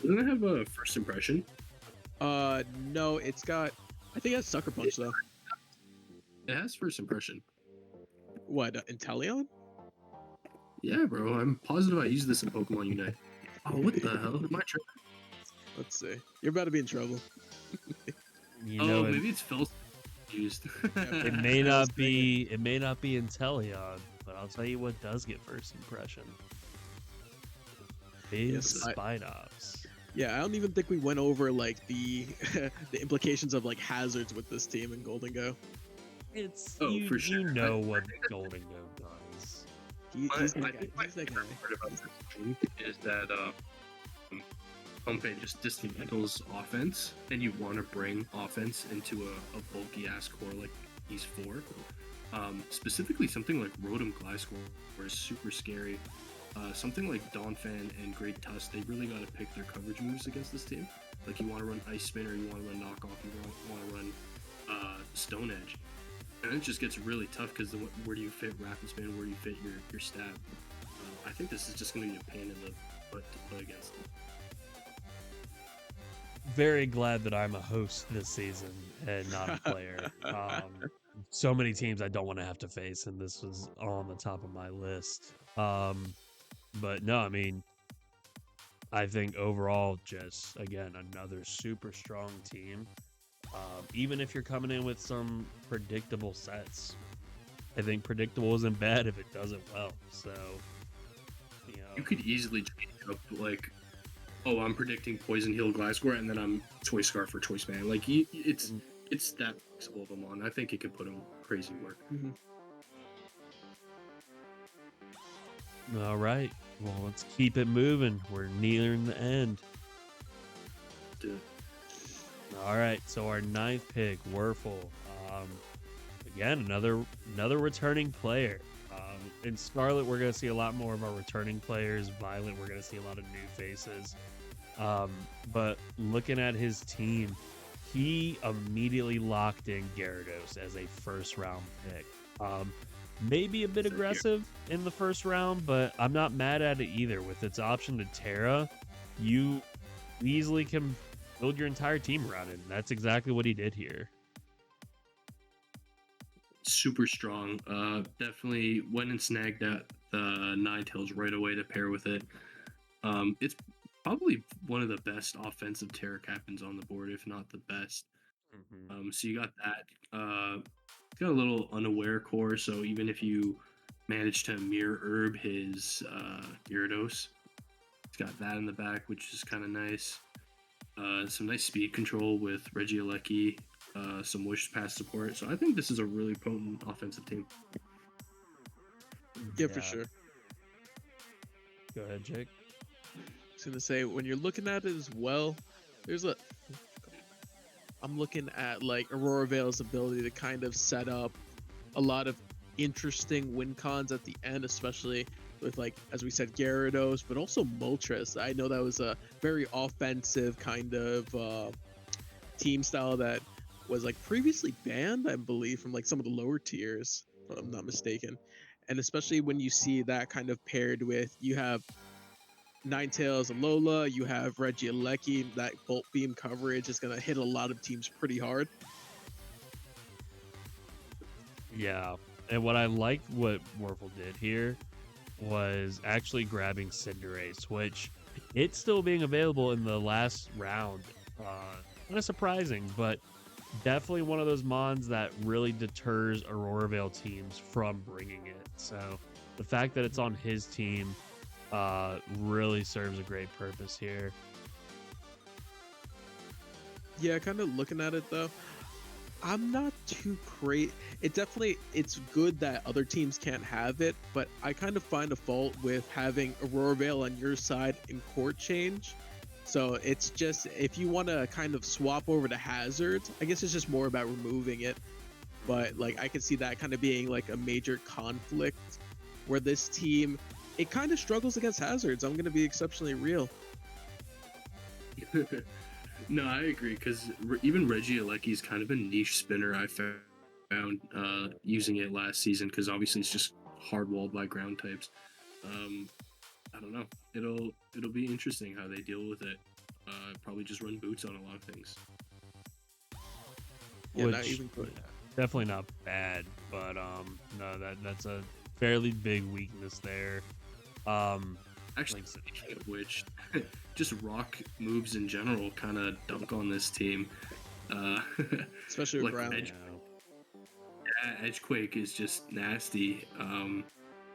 Doesn't it have a first impression? No, it's got. I think it has Sucker Punch though. It has first impression. What, Inteleon? Yeah, bro. I'm positive I used this in Pokemon Unite. Oh, what the hell? Am I tripping? Let's see. You're about to be in trouble. Maybe it's Phil's used. It may not be Inteleon, but I'll tell you what does get first impression. Spinops. Yeah, I don't even think we went over like the the implications of like hazards with this team in Golden Go. For sure. You know what Golden Go does. He's I that guy. think my He's that guy. favorite part about this team is that Pompey just dismantles offense, and you want to bring offense into a bulky ass core like these four. Specifically, something like Rotom Gliscor is super scary. Something like Donphan and Great Tusk, they really got to pick their coverage moves against this team. Like, you want to run Ice Spin, or you want to run Knockoff, you want to run Stone Edge. And it just gets really tough because where do you fit Rapid Spin? Where do you fit your stab? I think this is just going to be a pain in the butt to play against them. Very glad that I'm a host this season and not a player. So many teams I don't want to have to face, and this was on the top of my list. But no, I mean, I think overall, just again, another super strong team. Even if you're coming in with some predictable sets, I think predictable isn't bad if it does it well. So, you could easily change up like, oh, I'm predicting Poison Heal Gliscor, and then I'm Choice Scarf for Choice Man. Like, it's that flexible of a mon. I think it could put him crazy work. Mm-hmm. All right, well, let's keep it moving. We're nearing the end. Dude. All right, so our 9th pick, Wuerfel. Again, another returning player. In Scarlet, we're going to see a lot more of our returning players. Violet, we're going to see a lot of new faces. But looking at his team, he immediately locked in Gyarados as a first-round pick. Maybe a bit aggressive in the first round, but I'm not mad at it either. With its option to Terra, you easily can build your entire team around it. And that's exactly what he did here. Super strong. Definitely went and snagged that the Ninetales right away to pair with it. It's probably one of the best offensive Terra Captains on the board, if not the best. Mm-hmm. So you got that. It's got a little unaware core, so even if you manage to mirror herb his Gyarados, it's got that in the back, which is kind of nice. Some nice speed control with Regieleki, some Wish Pass support. So I think this is a really potent offensive team. Yeah, for sure. Go ahead, Jake. I was gonna say, when you're looking at it as well, I'm looking at like Aurora Veil's ability to kind of set up a lot of interesting win cons at the end, especially with, like, as we said, Gyarados, but also Moltres. I know that was a very offensive kind of team style that was like previously banned, I believe, from like some of the lower tiers, if I'm not mistaken. And especially when you see that kind of paired with, you have Ninetales Alola, you have Regieleki, that Bolt Beam coverage is going to hit a lot of teams pretty hard. Yeah, and what I liked what Wuerfel did here was actually grabbing Cinderace, which it's still being available in the last round. Kind of surprising, but definitely one of those mons that really deters Aurora Veil teams from bringing it. So the fact that it's on his team really serves a great purpose here. Yeah, kind of looking at it though, I'm not too great. It's good that other teams can't have it, but I kind of find a fault with having Aurora Veil on your side in court change. So it's just, if you want to kind of swap over to Hazard, I guess it's just more about removing it. But like, I can see that kind of being like a major conflict where this team, it kind of struggles against Hazards. I'm going to be exceptionally real. No, I agree, because even Regieleki is kind of a niche spinner. I found using it last season, because obviously it's just hard walled by ground types. I don't know. It'll be interesting how they deal with it. Probably just run boots on a lot of things. Yeah, Which, not even good. Definitely not bad, but no, that's a fairly big weakness there. Actually, speaking of which, just rock moves in general kind of dunk on this team. Especially with like ground. Edgequake is just nasty.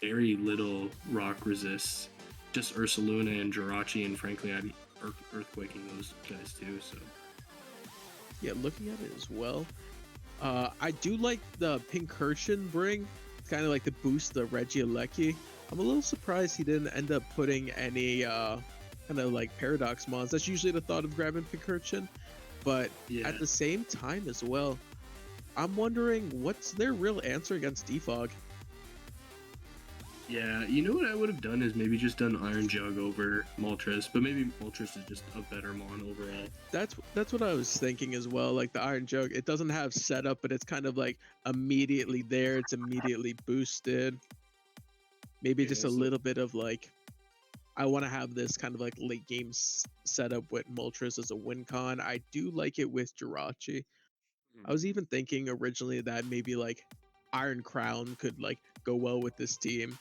Very little rock resists. Just Ursaluna and Jirachi, and frankly, I'm earthquaking those guys too. So Yeah, looking at it as well, I do like the Pincursion bring. It's kind of like to boost the Regieleki. I'm a little surprised he didn't end up putting any kind of like paradox mons. That's usually the thought of grabbing Pincurchin, but Yeah. at the same time as well, I'm wondering what's their real answer against Defog. Yeah, you know what I would have done is maybe just done Iron Jug over Moltres, but maybe Moltres is just a better mon overall. That's what I was thinking as well. Like the Iron Jug, it doesn't have setup, but it's kind of like immediately there. It's immediately boosted. Maybe Yeah, just a so- little bit of like, I want to have this kind of like late game setup with Moltres as a win con. I do like it with Jirachi. I was even thinking originally that maybe like Iron Crown could like go well with this team.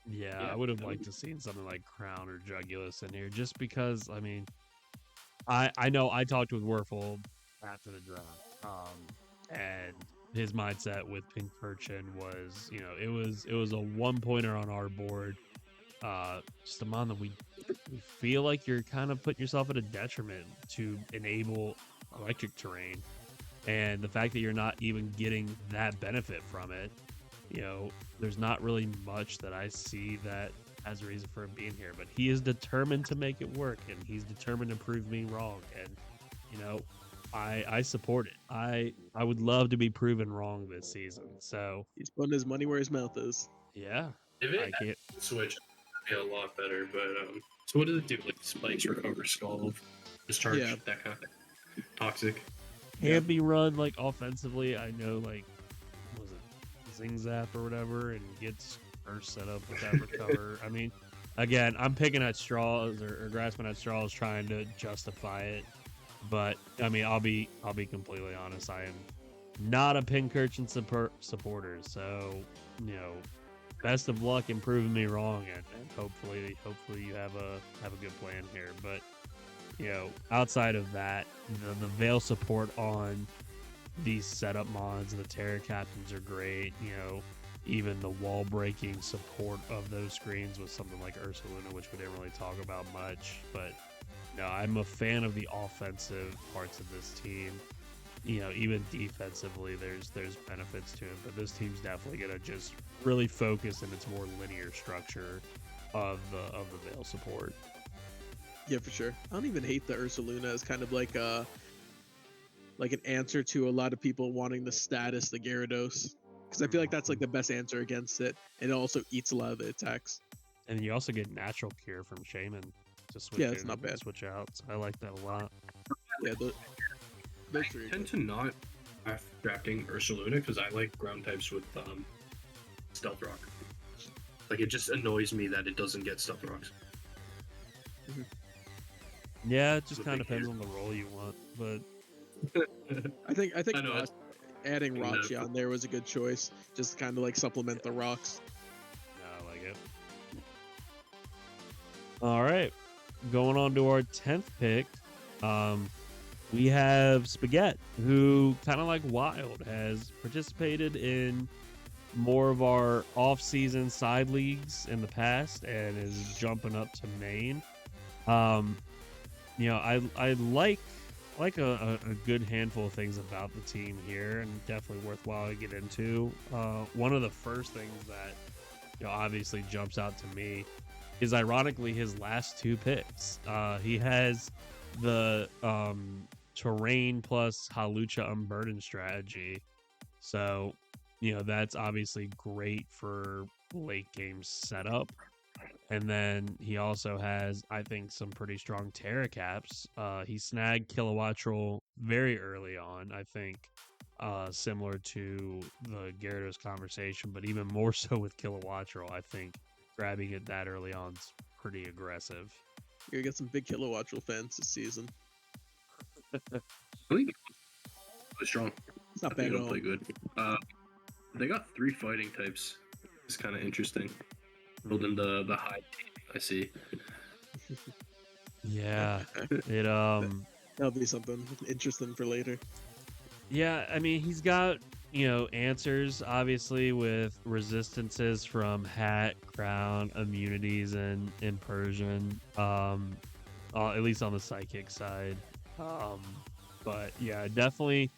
Yeah, Yeah, I would have that liked would- to seen something like Crown or Jugulus in here, just because. I mean, I know I talked with Wuerfel after the draft, and his mindset with Pincurchin was, it was a 1-pointer on our board, just a mon that we feel like you're kind of putting yourself at a detriment to enable electric terrain, and the fact that you're not even getting that benefit from it, there's not really much that I see that as a reason for him being here. But he is determined to make it work, and he's determined to prove me wrong. And I support it. I would love to be proven wrong this season. So He's putting his money where his mouth is. yeah, If I it can't. switch, it'd be a lot better. But so what does it do? Like spikes, recover, scald, discharge, Yeah. that kind of thing. Toxic. Can be run like offensively. I know, like, what was it, Zing Zap or whatever, and gets first set up with that recover. I mean, again, I'm picking at straws or grasping at straws, trying to justify it. But I mean, I'll be completely honest. I am not a Pincurchin supporter, so best of luck in proving me wrong, and hopefully you have a good plan here. But outside of that, the Veil support on these setup mods and the Terror Captains are great. Even the wall breaking support of those screens with something like Ursaluna, which we didn't really talk about much. But no, I'm a fan of the offensive parts of this team. Even defensively, there's benefits to it. But this team's definitely gonna just really focus in its more linear structure of the Veil support. Yeah, for sure. I don't even hate the Ursaluna as kind of like an answer to a lot of people wanting the status, the Gyarados, because I feel like that's like the best answer against it, and it also eats a lot of the attacks. And you also get natural cure from Shaman to switch Yeah, it's not bad. switch out. So I like that a lot. Yeah, those three. I tend to not have drafting Ursaluna because I like ground types with Stealth Rock. Like it just annoys me that it doesn't get Stealth Rocks. Yeah, it just With kind of big depends on the role you want. But I think I know, it's- adding Yeah. Rachi on there was a good choice, just to kind of like supplement the rocks. no, I like it. All right, going on to our 10th pick. We have Spagett, who kind of like Wild has participated in more of our off-season side leagues in the past and is jumping up to main. I like a good handful of things about the team here, and definitely worthwhile to get into. One of the first things that obviously jumps out to me is ironically his last two picks. He has the terrain plus Halucha Unburden strategy, so that's obviously great for late game setup. And then he also has, I think, some pretty strong Terra Caps. He snagged Kilowattrel very early on, I think, similar to the Gyarados conversation, but even more so with Kilowattrel. I think grabbing it that early on is pretty aggressive. You're gonna get some big Kilowattrel fans this season. I think it's strong. It's not I bad think at it'll all. play good. They got 3 fighting types. It's kind of interesting. Building the high team, I see. Yeah, it That'll be something interesting for later. Yeah, I mean, he's got, answers, obviously, with resistances from Hat, Crown, immunities, and Impersion, at least on the Psychic side. But yeah, definitely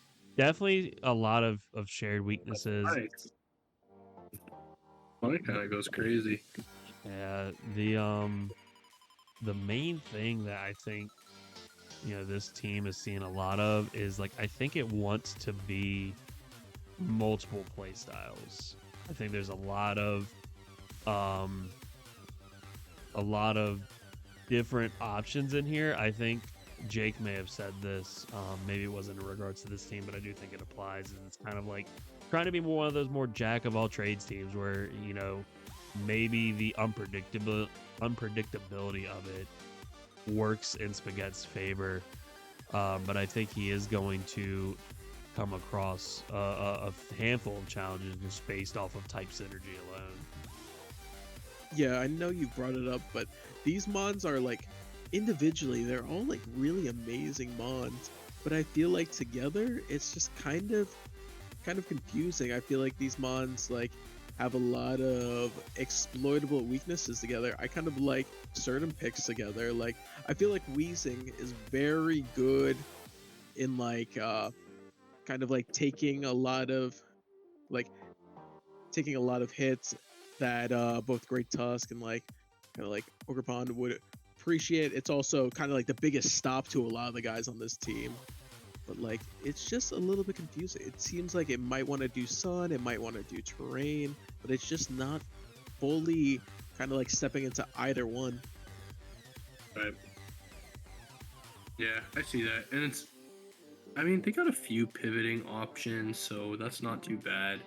a lot of shared weaknesses. Nice. Well, it kind of goes crazy. Yeah, the main thing that I think this team is seeing a lot of is like I think it wants to be multiple play styles. I think there's um a lot of different options in here. I think Jake may have said this. Maybe it wasn't in regards to this team, but I do think it applies. And it's kind of like trying to be more one of those more jack of all trades teams where maybe the unpredictability of it works in Spagett's favor. But I think he is going to come across a handful of challenges just based off of type synergy alone. Yeah, I know you brought it up, but these mons are like individually, they're all like really amazing mons. But I feel like together, it's just kind of confusing. I feel like these mons like have a lot of exploitable weaknesses together. I kind of like certain picks together. Like I feel like Wheezing is very good in like kind of like taking a lot of hits that both Great Tusk and like kind of like Ogerpon would appreciate. It's also kind of like the biggest stop to a lot of the guys on this team. But like it's just a little bit confusing. It seems like it might want to do sun, it might want to do terrain, but it's just not fully kind of like stepping into either one. Right. Yeah, I see that. And they got a few pivoting options, so that's not too bad.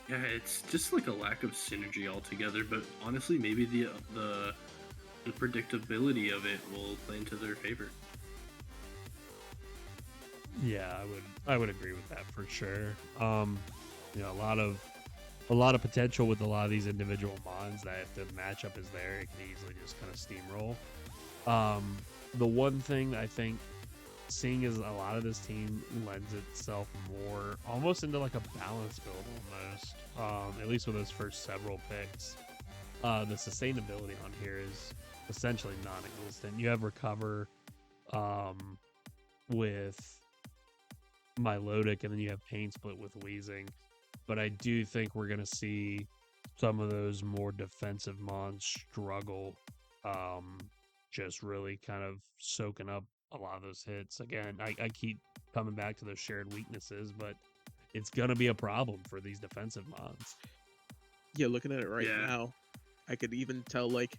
Yeah, it's just like a lack of synergy altogether, but honestly, maybe the unpredictability of it will play into their favor. Yeah, I would agree with that for sure. A lot of potential with a lot of these individual mons that if the matchup is there, it can easily just kind of steamroll. The one thing I think seeing is a lot of this team lends itself more almost into like a balance build almost. At least with those first several picks. The sustainability on here is essentially non-existent. You have Recover with Milotic, and then you have Pain Split with Wheezing. But I do think we're going to see some of those more defensive mons struggle, just really kind of soaking up a lot of those hits. Again, I keep coming back to those shared weaknesses, but it's going to be a problem for these defensive mons. Yeah, looking at it right now, I could even tell, like,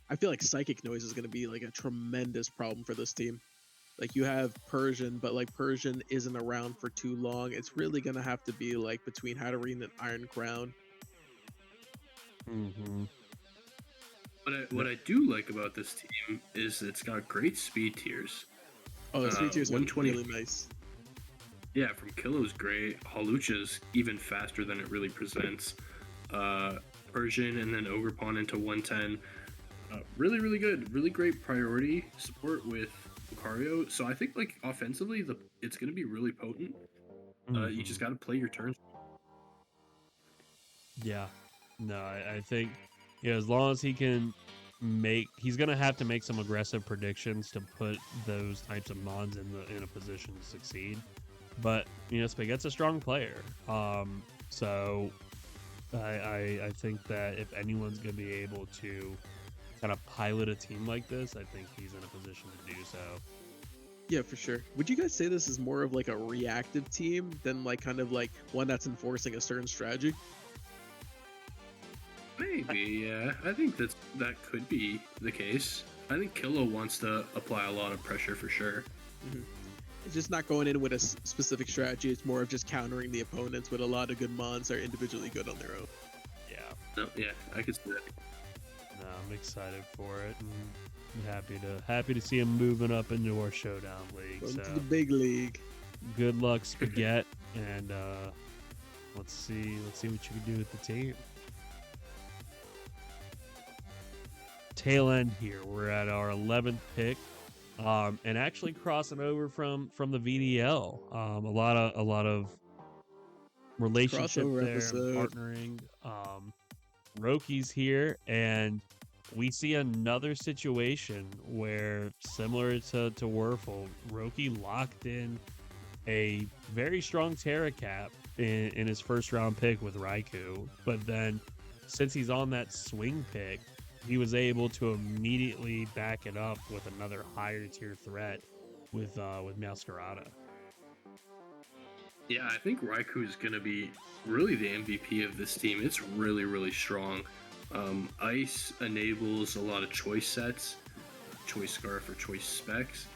I feel like Psychic Noise is going to be like a tremendous problem for this team. Like you have Persian, but like Persian isn't around for too long. It's really going to have to be like between Hatterene and Iron Crown. Mm-hmm. What I do like about this team is it's got great speed tiers. Oh, the speed tiers are really nice. Yeah, from Killo's great. Halucha's even faster than it really presents. Persian and then Ogerpon into 110. Really, really good. Really great priority support with Lucario. So I think like offensively, it's going to be really potent. You just got to play your turns. Yeah. No, I think as long as he can he's going to have to make some aggressive predictions to put those types of mons in a position to succeed. But Spagett's a strong player. So I think that if anyone's going to be able to kind of pilot a team like this, I think he's in a position to do so. Yeah, for sure. Would you guys say this is more of like a reactive team than like kind of like one that's enforcing a certain strategy? Maybe, yeah. I think that could be the case. I think Killo wants to apply a lot of pressure for sure. Mm-hmm. It's just not going in with a specific strategy. It's more of just countering the opponents with a lot of good mons that are individually good on their own. Yeah. No, yeah, I could see that. No, I'm excited for it. I'm happy to see him moving up into our Showdown League. Going to the big league. Good luck, Spagett, and let's see what you can do with the team. Tail end here. We're at our 11th pick, and actually crossing over from the VDL. A lot of relationship Crossover there, episode. partnering. Roki's here, and we see another situation where, similar to Wuerfel, Roki locked in a very strong Terra Cap in his first round pick with Raikou, but then since he's on that swing pick, he was able to immediately back it up with another higher tier threat with Meowscarada. Yeah, I think Raikou is going to be really the MVP of this team. It's really, really strong. Ice enables a lot of choice sets, choice scarf or choice specs.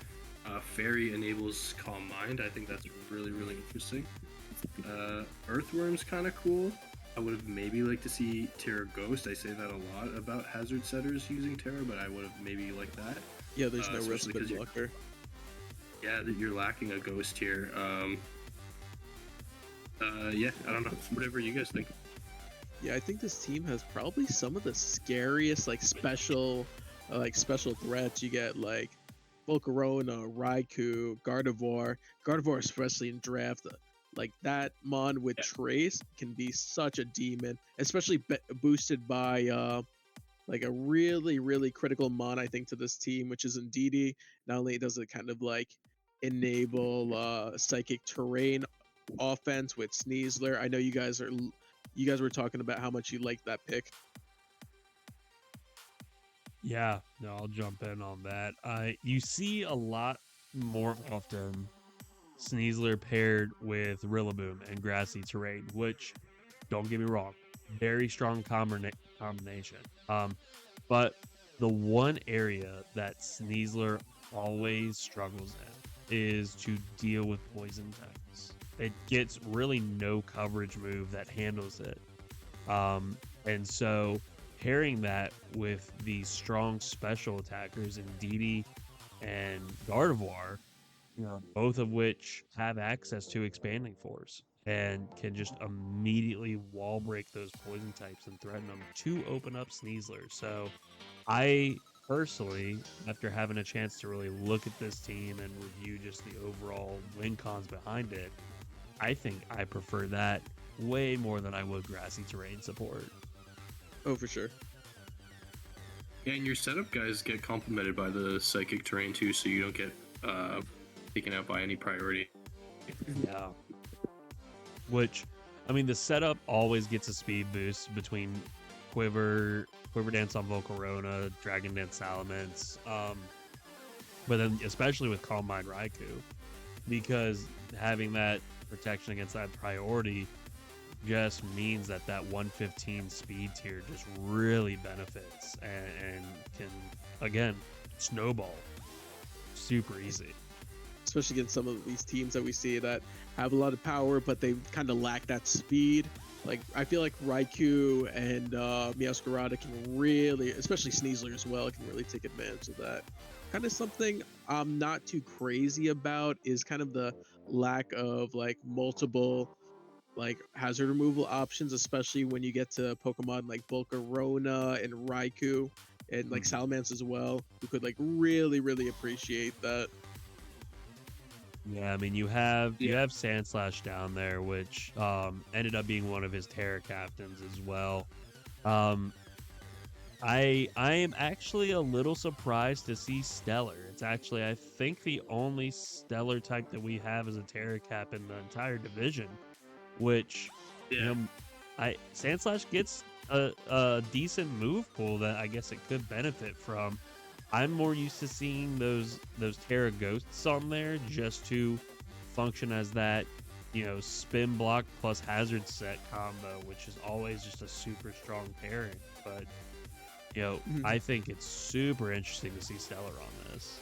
Fairy enables Calm Mind. I think that's really, really interesting. Earthworm's kind of cool. I would have maybe liked to see Terra Ghost. I say that a lot about hazard setters using Terra, but I would have maybe liked that. Yeah, there's no especially respite 'cause blocker. Yeah, that you're lacking a Ghost here. Yeah, I don't know. Whatever you guys think. Yeah, I think this team has probably some of the scariest special threats. You get like Volcarona, Raikou, Gardevoir especially in draft. Like that mon with Trace can be such a demon, especially boosted by like a really, really critical mon, I think, to this team, which is Indeedee. Not only does it kind of like enable psychic terrain offense with Sneasler. I know you guys were talking about how much you like that pick. Yeah, no, I'll jump in on that. You see a lot more often Sneasler paired with Rillaboom and Grassy Terrain, which, don't get me wrong, very strong combination. But the one area that Sneasler always struggles in is to deal with poison types. It gets really no coverage move that handles it. And so pairing that with these strong special attackers in Indeedee and Gardevoir, both of which have access to expanding force and can just immediately wall break those poison types and threaten them to open up Sneasler. So I personally, after having a chance to really look at this team and review just the overall win cons behind it, I think I prefer that way more than I would Grassy Terrain support. Oh, for sure. Yeah, and your setup guys get complemented by the psychic terrain too, so you don't get taken out by any priority. Yeah. Which, I mean, the setup always gets a speed boost between Quiver Dance on Volcarona, Dragon Dance Salamence, but then especially with Calm Mind Raikou, because having that protection against that priority just means that 115 speed tier just really benefits and can, again, snowball super easy. Especially against some of these teams that we see that have a lot of power, but they kind of lack that speed. Like, I feel like Raikou and Meowscarada can really, especially Sneasler as well, can really take advantage of that. Kind of something I'm not too crazy about is kind of the lack of like multiple like hazard removal options, especially when you get to Pokemon like Volcarona and Raikou and like Salamence as well, who could like really, really appreciate that. Yeah, I mean, you have Sandslash down there, which ended up being one of his Terra captains as well. I am actually a little surprised to see Stellar. It's actually, I think, the only Stellar type that we have as a Terra cap in the entire division, which Sandslash gets a decent move pool that I guess it could benefit from. I'm more used to seeing those Terra Ghosts on there just to function as that, spin block plus hazard set combo, which is always just a super strong pairing. But, I think it's super interesting to see Stellar on this.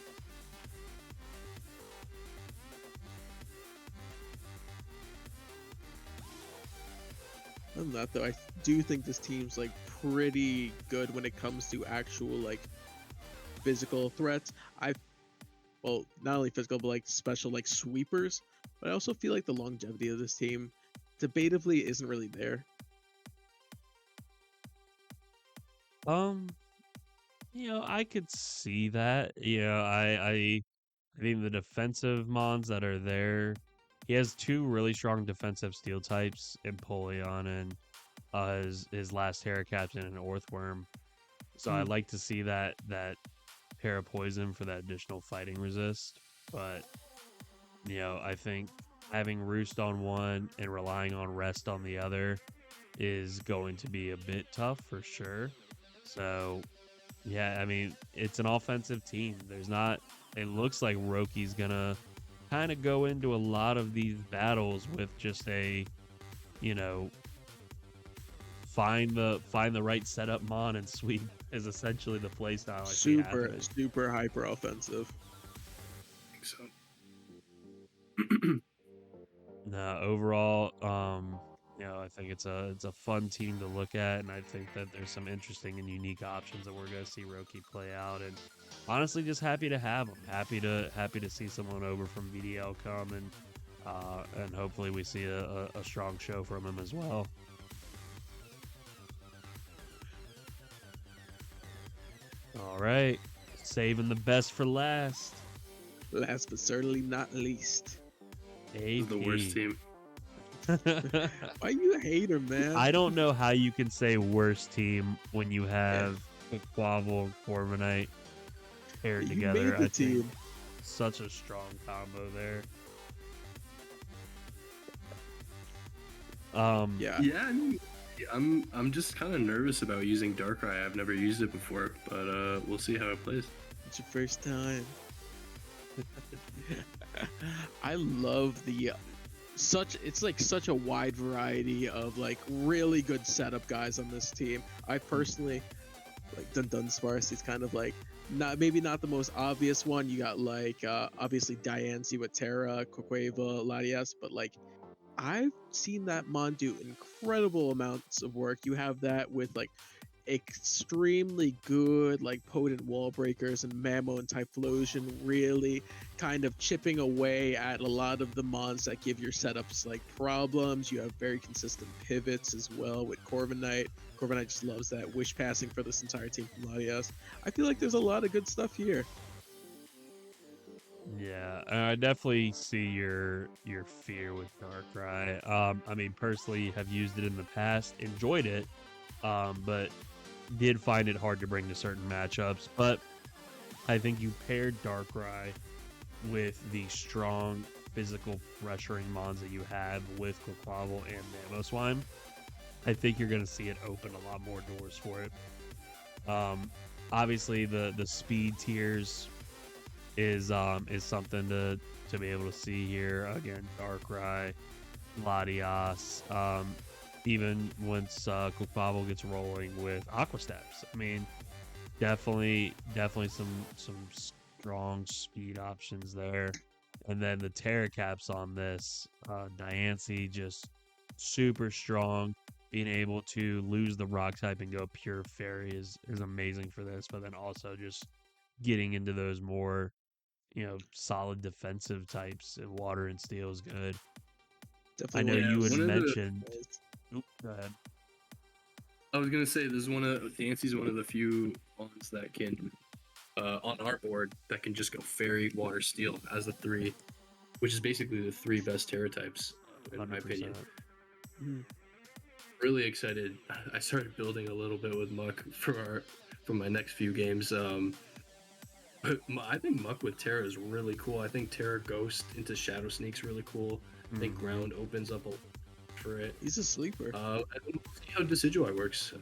Other than that, though, I do think this team's like pretty good when it comes to actual like physical threats. Well, not only physical, but like special like sweepers. But I also feel like the longevity of this team debatably isn't really there. I could see that. I think the defensive mons that are there, he has two really strong defensive steel types in Polion and his last Terra Captain and Earthworm. So I'd like to see that Terra Poison for that additional fighting resist. But I think having Roost on one and relying on Rest on the other is going to be a bit tough for sure. So, yeah, I mean, it's an offensive team. There's not, it looks like Roki's gonna kind of go into a lot of these battles with just a, you know, find the right setup mon and sweep is essentially the play style I see happening. Super hyper offensive. I think so. No, overall, you know, I think it's a fun team to look at, and I think that there's some interesting and unique options that we're gonna see Roki play out. And honestly, just happy to have him. Happy to see someone over from VDL come, and hopefully we see a strong show from him as well. All right, saving the best for last. Last but certainly not least. This is the worst team. Why you a hater, man? I don't know how you can say worst team when you have the Quavel and Corviknight paired You together. made the I team. think such a strong combo there. Yeah. Yeah, I mean, I'm just kind of nervous about using Darkrai. I've never used it before, but we'll see how it plays. It's your first time. I love the it's like such a wide variety of like really good setup guys on this team. I personally like Dunsparce. It's kind of like maybe not the most obvious one. You got like obviously Diancie with Terra, Quaquaval, Latias, but like I've seen that mon do incredible amounts of work. You have that with like extremely good like potent wall breakers and Mamo and Typhlosion really kind of chipping away at a lot of the mons that give your setups like problems. You have very consistent pivots as well with Corviknight. Corviknight just loves that wish passing for this entire team from Latias. I feel like there's a lot of good stuff here. Yeah, I definitely see your fear with Darkrai. I mean, personally, have used it in the past, enjoyed it, but did find it hard to bring to certain matchups. But I think you paired Darkrai with the strong physical pressuring mons that you have with Quaquaval and Mamoswine. I think you're going to see it open a lot more doors for it. Obviously, the speed tiers is something to be able to see here. Again, Darkrai, Latias, even once Quaquaval gets rolling with Aqua Steps. I mean, definitely some strong speed options there. And then the Terra Caps on this, Diancie just super strong. Being able to lose the rock type and go pure fairy is amazing for this, but then also just getting into those more, you know, solid defensive types and water and steel is good. Definitely I know Yeah, you had one of the- mentioned. Oop, go ahead. I was gonna say this is Diancie's one of the few ones that can on our board that can just go fairy, water, steel as the three, which is basically the three best Terra types in my 100%. opinion. Mhm. Really excited. I started building a little bit with Muck for my next few games. But I think Muck with Terra is really cool. I think Terra Ghost into Shadow Sneak's really cool. I think Ground opens up a lot for it. He's a sleeper. I think we'll see how Decidueye works.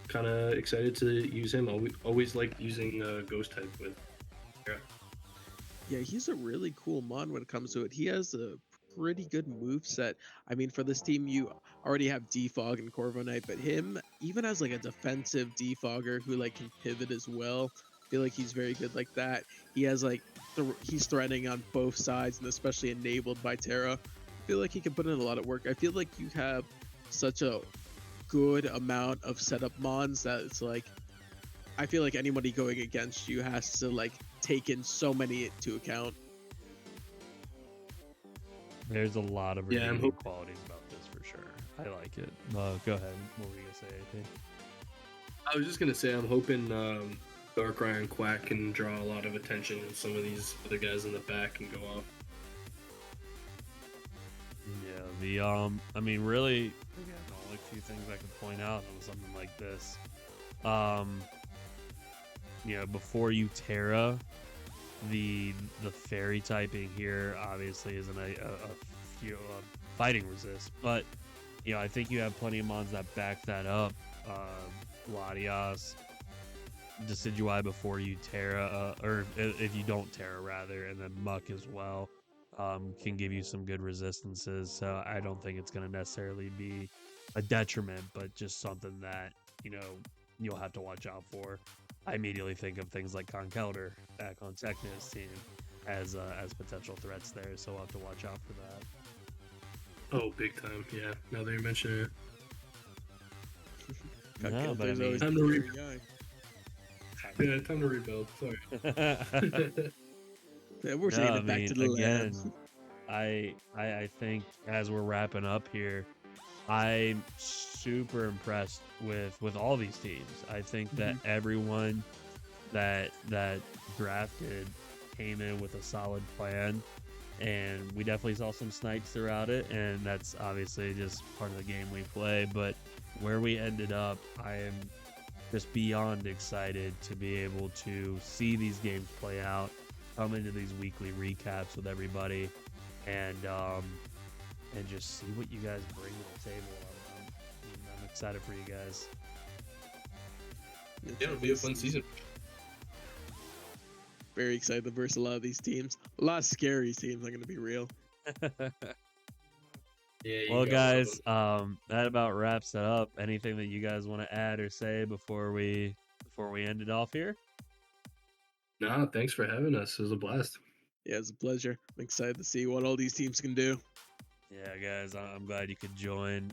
Kind of excited to use him. Always liked using Ghost type with Terra. Yeah, he's a really cool mon when it comes to it. He has a pretty good move set. I mean, for this team, you already have Defog and Corviknight, but him even as like a defensive defogger who like can pivot as well. I feel like he's very good like that. He has like he's threatening on both sides and especially enabled by Terra. I feel like he can put in a lot of work. I feel like you have such a good amount of setup mons that it's like I feel like anybody going against you has to like take in so many into account. There's a lot of Yeah, I'm redeeming qualities about this for sure. I like it. Go ahead. What were you gonna say? Anything? I was just gonna say I'm hoping Darkrai and Quack can draw a lot of attention, and some of these other guys in the back can go off. Yeah, I mean, really, again, the only few things I could point out on something like this, you know, before you Terra, The fairy typing here obviously isn't a fighting resist, but I think you have plenty of mons that back that up. Latias, Decidueye before you Terra, or if you don't Terra rather, and then Muck as well, can give you some good resistances. So I don't think it's going to necessarily be a detriment, but just something that you'll have to watch out for. I immediately think of things like Conkeldurr back on Techno's team as potential threats there, so we'll have to watch out for that. Oh, big time. Yeah, now that you mention it. No, but I mean, Time to rebuild. Yeah, time to rebuild. Sorry. Yeah, we're taking it back to the again, lab. I think as we're wrapping up here, I'm super impressed with all these teams. I think that everyone that drafted came in with a solid plan, and we definitely saw some snipes throughout it, and that's obviously just part of the game we play. But where we ended up, I am just beyond excited to be able to see these games play out, come into these weekly recaps with everybody, and just see what you guys bring to the table. I'm excited for you guys. Yeah, it'll be a fun season. Very excited to verse a lot of these teams. A lot of scary teams, I'm going to be real. Yeah. Well, guys, that about wraps it up. Anything that you guys want to add or say before we end it off here? Nah, thanks for having us. It was a blast. Yeah, it's a pleasure. I'm excited to see what all these teams can do. Yeah, guys, I'm glad you could join.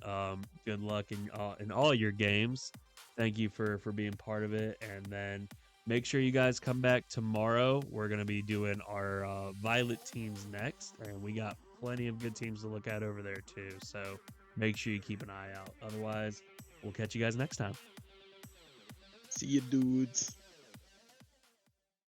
Good luck in all your games. Thank you for being part of it. And then make sure you guys come back tomorrow. We're going to be doing our Violet teams next. And we got plenty of good teams to look at over there, too. So make sure you keep an eye out. Otherwise, we'll catch you guys next time. See you, dudes.